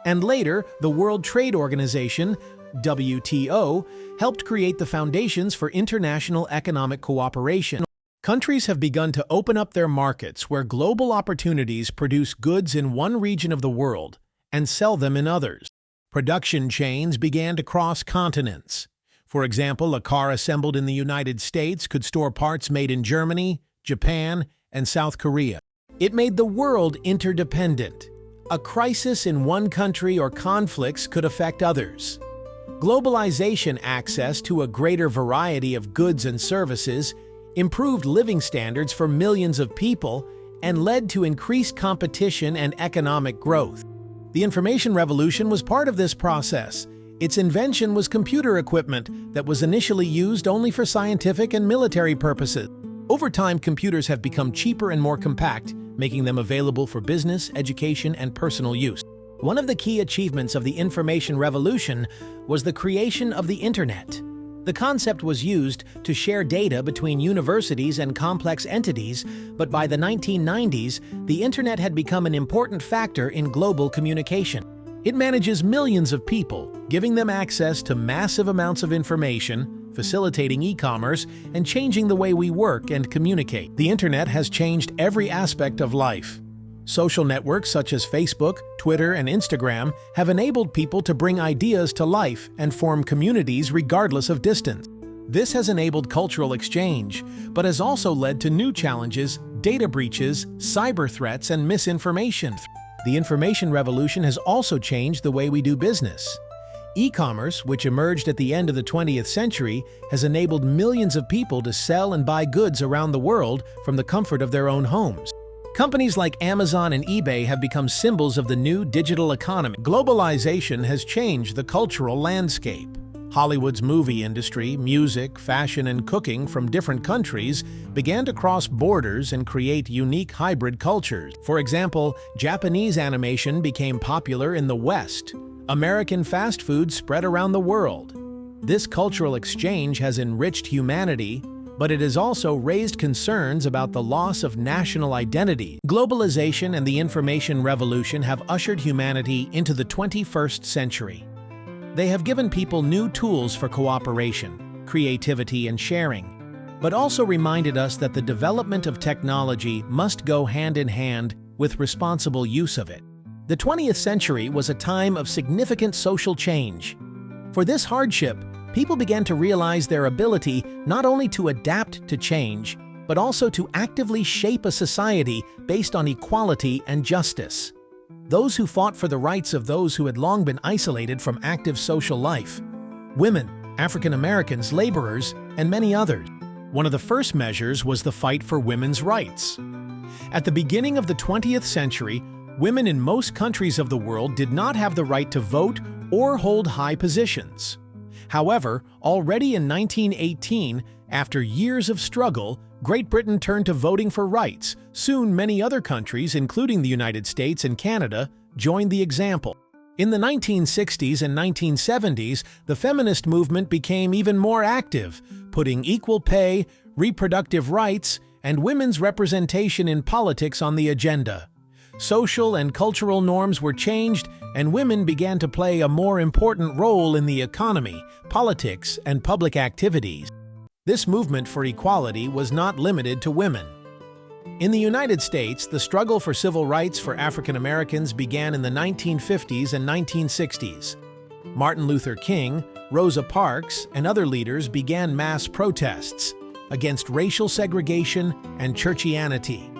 and later the World Trade Organization, WTO, helped create the foundations for international economic cooperation. Countries have begun to open up their markets where global opportunities produce goods in one region of the world and sell them in others. Production chains began to cross continents. For example, a car assembled in the United States could store parts made in Germany, Japan, and South Korea. It made the world interdependent. A crisis in one country or conflicts could affect others. Globalization access to a greater variety of goods and services improved living standards for millions of people and led to increased competition and economic growth. The information revolution was part of this process. Its invention was computer equipment that was initially used only for scientific and military purposes. Over time, computers have become cheaper and more compact, making them available for business, education, and personal use. One of the key achievements of the information revolution was the creation of the Internet. The concept was used to share data between universities and complex entities, but by the 1990s, the Internet had become an important factor in global communication. It manages millions of people, giving them access to massive amounts of information, facilitating e-commerce, and changing the way we work and communicate. The Internet has changed every aspect of life. Social networks such as Facebook, Twitter, and Instagram have enabled people to bring ideas to life and form communities regardless of distance. This has enabled cultural exchange, but has also led to new challenges, data breaches, cyber threats, and misinformation. The information revolution has also changed the way we do business. E-commerce, which emerged at the end of the 20th century, has enabled millions of people to sell and buy goods around the world from the comfort of their own homes. Companies like Amazon and eBay have become symbols of the new digital economy. Globalization has changed the cultural landscape. Hollywood's movie industry, music, fashion, and cooking from different countries began to cross borders and create unique hybrid cultures. For example, Japanese animation became popular in the West. American fast food spread around the world. This cultural exchange has enriched humanity, but it has also raised concerns about the loss of national identity. Globalization and the information revolution have ushered humanity into the 21st century. They have given people new tools for cooperation, creativity, and sharing, but also reminded us that the development of technology must go hand in hand with responsible use of it. The 20th century was a time of significant social change. For this hardship, people began to realize their ability not only to adapt to change, but also to actively shape a society based on equality and justice. Those who fought for the rights of those who had long been isolated from active social life, women, African Americans, laborers, and many others. One of the first measures was the fight for women's rights. At the beginning of the 20th century, women in most countries of the world did not have the right to vote or hold high positions. However, already in 1918, after years of struggle, Great Britain turned to voting for rights. Soon, many other countries, including the United States and Canada, joined the example. In the 1960s and 1970s, the feminist movement became even more active, putting equal pay, reproductive rights, and women's representation in politics on the agenda. Social and cultural norms were changed, and women began to play a more important role in the economy, politics, and public activities. This movement for equality was not limited to women. In the United States, the struggle for civil rights for African Americans began in the 1950s and 1960s. Martin Luther King, Rosa Parks, and other leaders began mass protests against racial segregation and churchianity.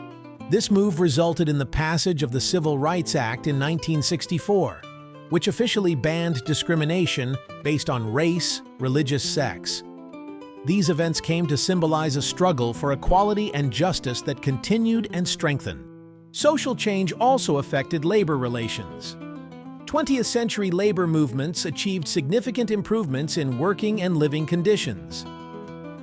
This move resulted in the passage of the Civil Rights Act in 1964, which officially banned discrimination based on race, religious sex. These events came to symbolize a struggle for equality and justice that continued and strengthened. Social change also affected labor relations. 20th century labor movements achieved significant improvements in working and living conditions.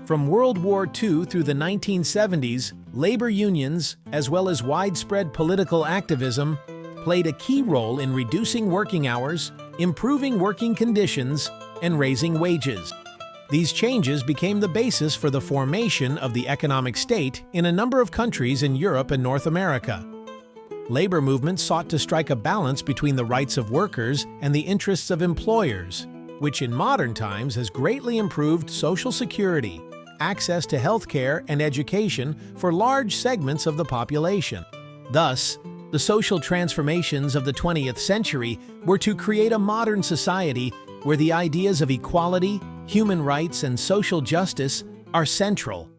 From World War II through the 1970s, labor unions, as well as widespread political activism, played a key role in reducing working hours, improving working conditions, and raising wages. These changes became the basis for the formation of the economic state in a number of countries in Europe and North America. Labor movements sought to strike a balance between the rights of workers and the interests of employers, which in modern times has greatly improved social security, access to healthcare and education for large segments of the population. Thus, the social transformations of the 20th century were to create a modern society where the ideas of equality, human rights, and social justice are central.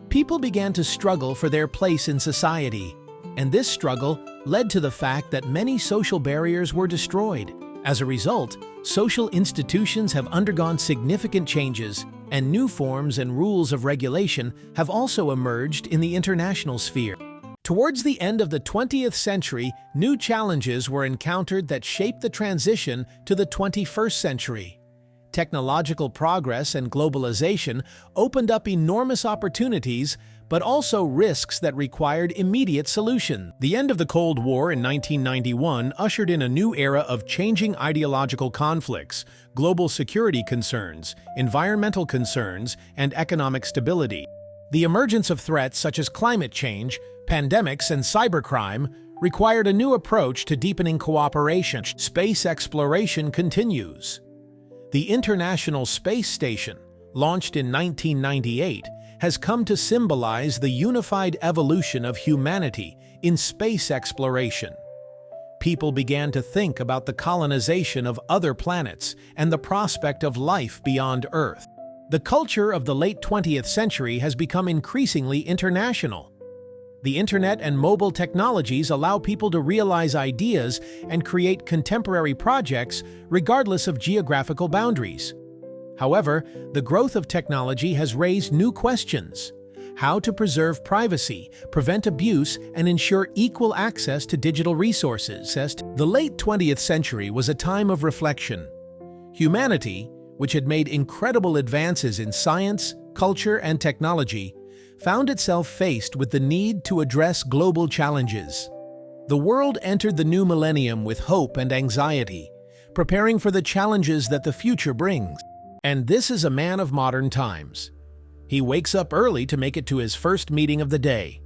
People began to struggle for their place in society, and this struggle led to the fact that many social barriers were destroyed. As a result, social institutions have undergone significant changes, and new forms and rules of regulation have also emerged in the international sphere. Towards the end of the 20th century, new challenges were encountered that shaped the transition to the 21st century. Technological progress and globalization opened up enormous opportunities, but also risks that required immediate solutions. The end of the Cold War in 1991 ushered in a new era of changing ideological conflicts, global security concerns, environmental concerns, and economic stability. The emergence of threats such as climate change, pandemics, and cybercrime required a new approach to deepening cooperation. Space exploration continues. The International Space Station, launched in 1998, has come to symbolize the unified evolution of humanity in space exploration. People began to think about the colonization of other planets and the prospect of life beyond Earth. The culture of the late 20th century has become increasingly international. The internet and mobile technologies allow people to realize ideas and create contemporary projects regardless of geographical boundaries. However, the growth of technology has raised new questions: how to preserve privacy, prevent abuse, and ensure equal access to digital resources. The late 20th century was a time of reflection. Humanity, which had made incredible advances in science, culture, and technology, found itself faced with the need to address global challenges. The world entered the new millennium with hope and anxiety, preparing for the challenges that the future brings. And this is a man of modern times. He wakes up early to make it to his first meeting of the day.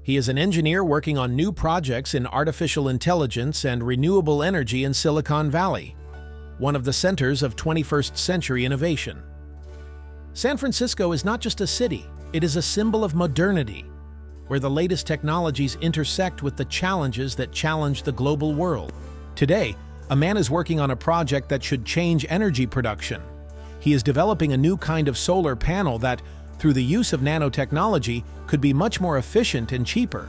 He is an engineer working on new projects in artificial intelligence and renewable energy in Silicon Valley, one of the centers of 21st century innovation. San Francisco is not just a city, it is a symbol of modernity, where the latest technologies intersect with the challenges that challenge the global world. Today, a man is working on a project that should change energy production. He is developing a new kind of solar panel that, through the use of nanotechnology, could be much more efficient and cheaper.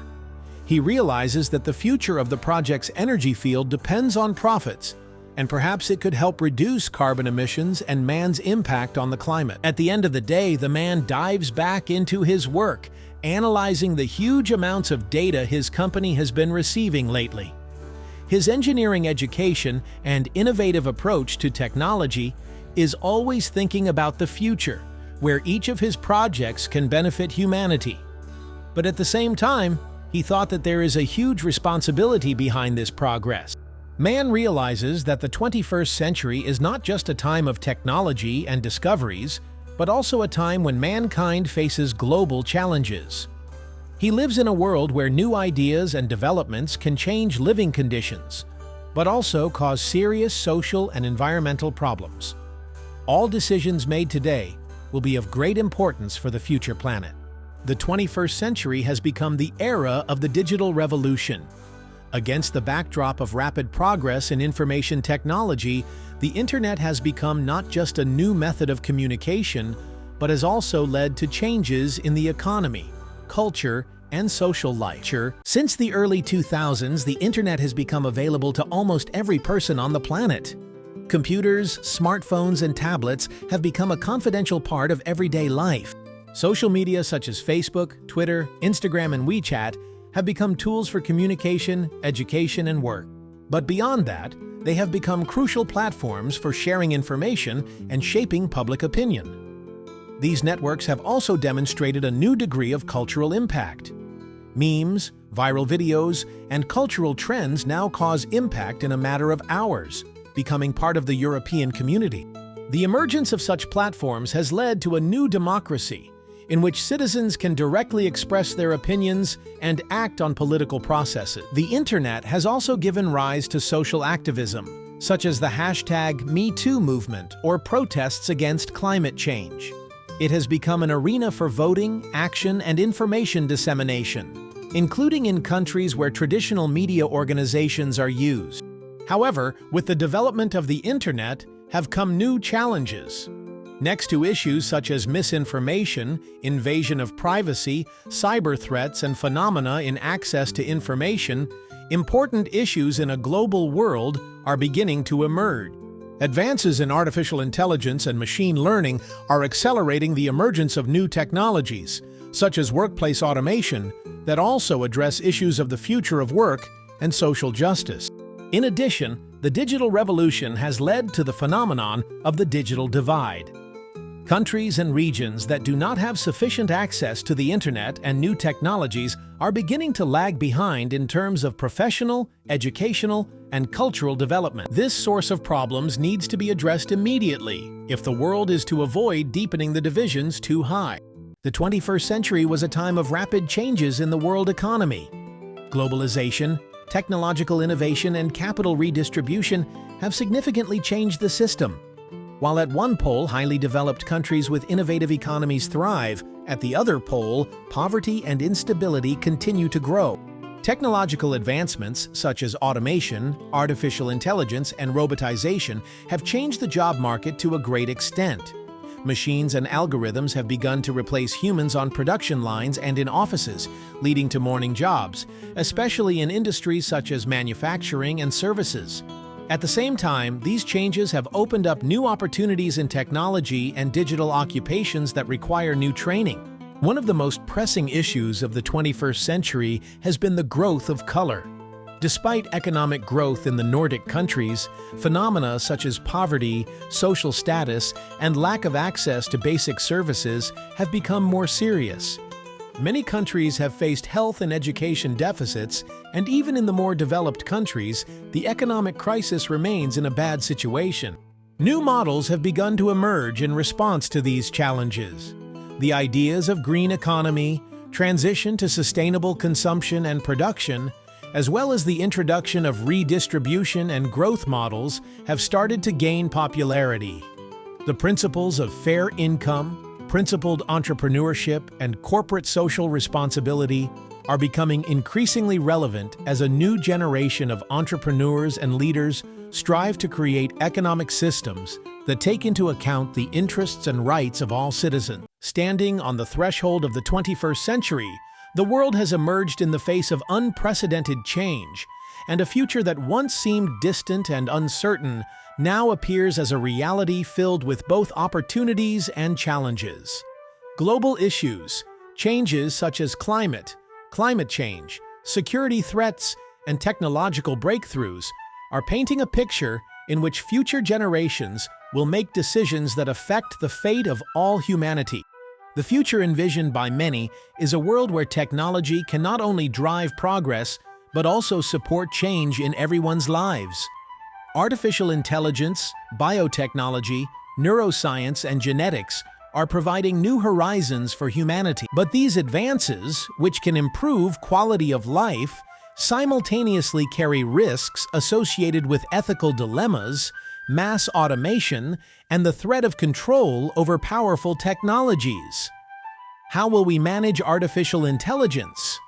He realizes that the future of the project's energy field depends on profits, and perhaps it could help reduce carbon emissions and man's impact on the climate. At the end of the day, the man dives back into his work, analyzing the huge amounts of data his company has been receiving lately. His engineering education and innovative approach to technology is always thinking about the future, where each of his projects can benefit humanity. But at the same time, he thought that there is a huge responsibility behind this progress. Man realizes that the 21st century is not just a time of technology and discoveries, but also a time when mankind faces global challenges. He lives in a world where new ideas and developments can change living conditions, but also cause serious social and environmental problems. All decisions made today will be of great importance for the future planet. The 21st century has become the era of the digital revolution. Against the backdrop of rapid progress in information technology, the internet has become not just a new method of communication, but has also led to changes in the economy, culture, and social life. Since the early 2000s, the internet has become available to almost every person on the planet. Computers, smartphones, and tablets have become a confidential part of everyday life. Social media such as Facebook, Twitter, Instagram, and WeChat have become tools for communication, education, and work. But beyond that, they have become crucial platforms for sharing information and shaping public opinion. These networks have also demonstrated a new degree of cultural impact. Memes, viral videos, and cultural trends now cause impact in a matter of hours, becoming part of the European community. The emergence of such platforms has led to a new democracy, in which citizens can directly express their opinions and act on political processes. The internet has also given rise to social activism, such as the #MeToo movement or protests against climate change. It has become an arena for voting, action, and information dissemination, including in countries where traditional media organizations are used. However, with the development of the internet have come new challenges. Next to issues such as misinformation, invasion of privacy, cyber threats, and phenomena in access to information, important issues in a global world are beginning to emerge. Advances in artificial intelligence and machine learning are accelerating the emergence of new technologies, such as workplace automation, that also address issues of the future of work and social justice. In addition, the digital revolution has led to the phenomenon of the digital divide. Countries and regions that do not have sufficient access to the internet and new technologies are beginning to lag behind in terms of professional, educational, and cultural development. This source of problems needs to be addressed immediately if the world is to avoid deepening the divisions too high. The 21st century was a time of rapid changes in the world economy. Globalization, technological innovation, and capital redistribution have significantly changed the system. While at one pole, highly developed countries with innovative economies thrive, at the other pole, poverty and instability continue to grow. Technological advancements such as automation, artificial intelligence, and robotization have changed the job market to a great extent. Machines and algorithms have begun to replace humans on production lines and in offices, leading to morning jobs, especially in industries such as manufacturing and services. At the same time, these changes have opened up new opportunities in technology and digital occupations that require new training. One of the most pressing issues of the 21st century has been the growth of color. Despite economic growth in the Nordic countries, phenomena such as poverty, social status, and lack of access to basic services have become more serious. Many countries have faced health and education deficits, and even in the more developed countries, the economic crisis remains in a bad situation. New models have begun to emerge in response to these challenges. The ideas of green economy, transition to sustainable consumption and production, as well as the introduction of redistribution and growth models have started to gain popularity. The principles of fair income, principled entrepreneurship, and corporate social responsibility are becoming increasingly relevant as a new generation of entrepreneurs and leaders strive to create economic systems that take into account the interests and rights of all citizens. Standing on the threshold of the 21st century, the world has emerged in the face of unprecedented change, and a future that once seemed distant and uncertain now appears as a reality filled with both opportunities and challenges. Global issues, changes such as climate change, security threats, and technological breakthroughs are painting a picture in which future generations will make decisions that affect the fate of all humanity. The future envisioned by many is a world where technology can not only drive progress, but also support change in everyone's lives. Artificial intelligence, biotechnology, neuroscience, and genetics are providing new horizons for humanity. But these advances, which can improve quality of life, simultaneously carry risks associated with ethical dilemmas, mass automation, and the threat of control over powerful technologies. How will we manage artificial intelligence?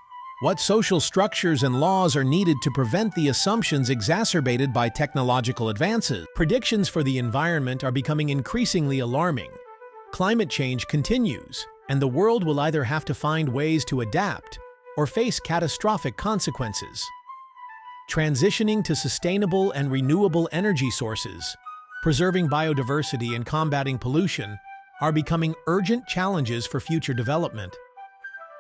What social structures and laws are needed to prevent the assumptions exacerbated by technological advances? Predictions for the environment are becoming increasingly alarming. Climate change continues, and the world will either have to find ways to adapt or face catastrophic consequences. Transitioning to sustainable and renewable energy sources, preserving biodiversity, and combating pollution are becoming urgent challenges for future development.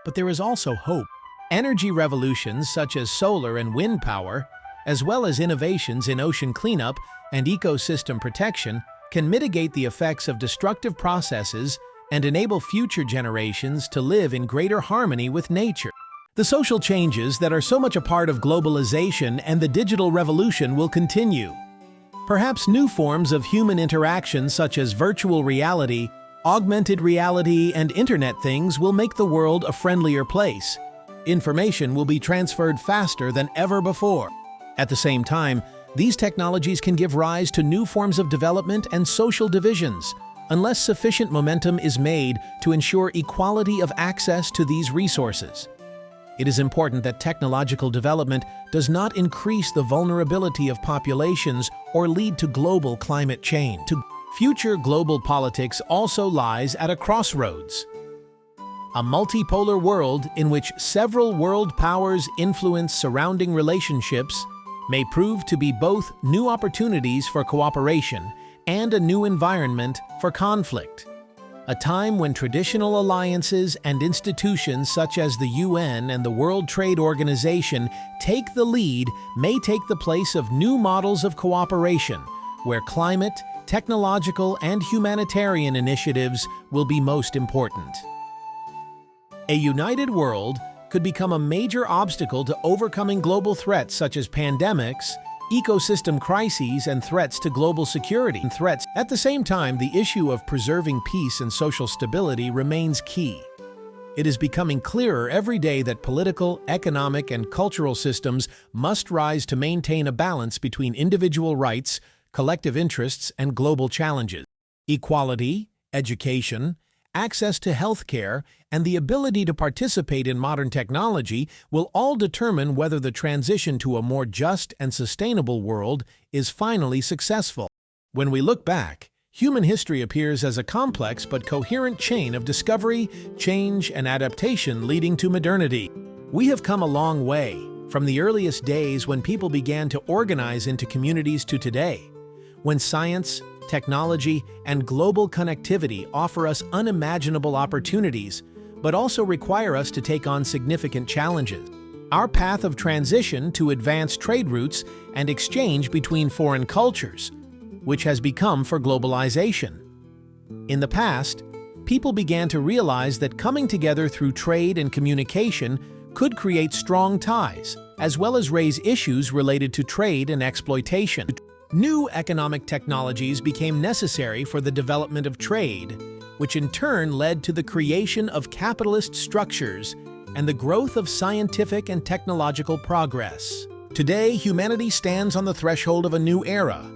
But there is also hope. Energy revolutions such as solar and wind power, as well as innovations in ocean cleanup and ecosystem protection, can mitigate the effects of destructive processes and enable future generations to live in greater harmony with nature. The social changes that are so much a part of globalization and the digital revolution will continue. Perhaps new forms of human interaction such as virtual reality, augmented reality, and internet things will make the world a friendlier place. Information will be transferred faster than ever before. At the same time, these technologies can give rise to new forms of development and social divisions, unless sufficient momentum is made to ensure equality of access to these resources. It is important that technological development does not increase the vulnerability of populations or lead to global climate change. Future global politics also lies at a crossroads. A multipolar world in which several world powers influence surrounding relationships may prove to be both new opportunities for cooperation and a new environment for conflict. A time when traditional alliances and institutions such as the UN and the World Trade Organization take the lead may take the place of new models of cooperation, where climate, technological, and humanitarian initiatives will be most important. A united world could become a major obstacle to overcoming global threats such as pandemics, ecosystem crises, and threats to global security. At the same time, the issue of preserving peace and social stability remains key. It is becoming clearer every day that political, economic, and cultural systems must rise to maintain a balance between individual rights, collective interests, and global challenges. Equality, education, access to healthcare, and the ability to participate in modern technology will all determine whether the transition to a more just and sustainable world is finally successful. When we look back, human history appears as a complex but coherent chain of discovery, change, and adaptation leading to modernity. We have come a long way, from the earliest days when people began to organize into communities to today, when science, technology, and global connectivity offer us unimaginable opportunities, but also require us to take on significant challenges. Our path of transition to advanced trade routes and exchange between foreign cultures, which has become for globalization. In the past, people began to realize that coming together through trade and communication could create strong ties, as well as raise issues related to trade and exploitation. New economic technologies became necessary for the development of trade, which in turn led to the creation of capitalist structures and the growth of scientific and technological progress. Today, humanity stands on the threshold of a new era.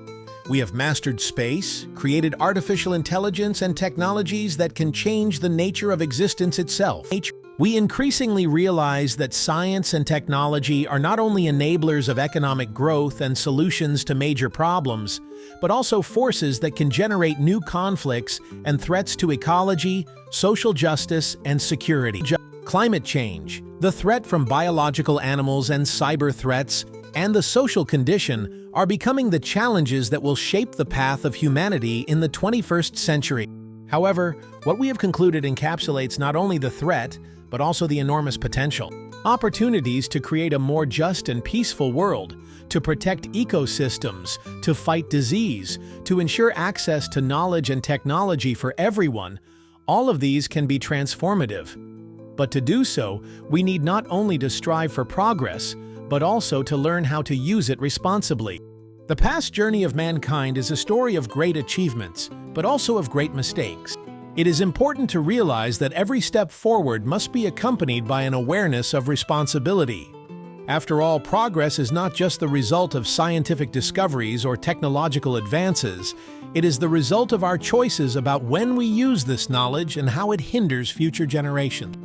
We have mastered space, created artificial intelligence and technologies that can change the nature of existence itself. We increasingly realize that science and technology are not only enablers of economic growth and solutions to major problems, but also forces that can generate new conflicts and threats to ecology, social justice, and security. Climate change, the threat from biological animals and cyber threats, and the social condition are becoming the challenges that will shape the path of humanity in the 21st century. However, what we have concluded encapsulates not only the threat, but also the enormous potential. Opportunities to create a more just and peaceful world, to protect ecosystems, to fight disease, to ensure access to knowledge and technology for everyone, all of these can be transformative. But to do so, we need not only to strive for progress, but also to learn how to use it responsibly. The past journey of mankind is a story of great achievements, but also of great mistakes. It is important to realize that every step forward must be accompanied by an awareness of responsibility. After all, progress is not just the result of scientific discoveries or technological advances. It is the result of our choices about when we use this knowledge and how it hinders future generations.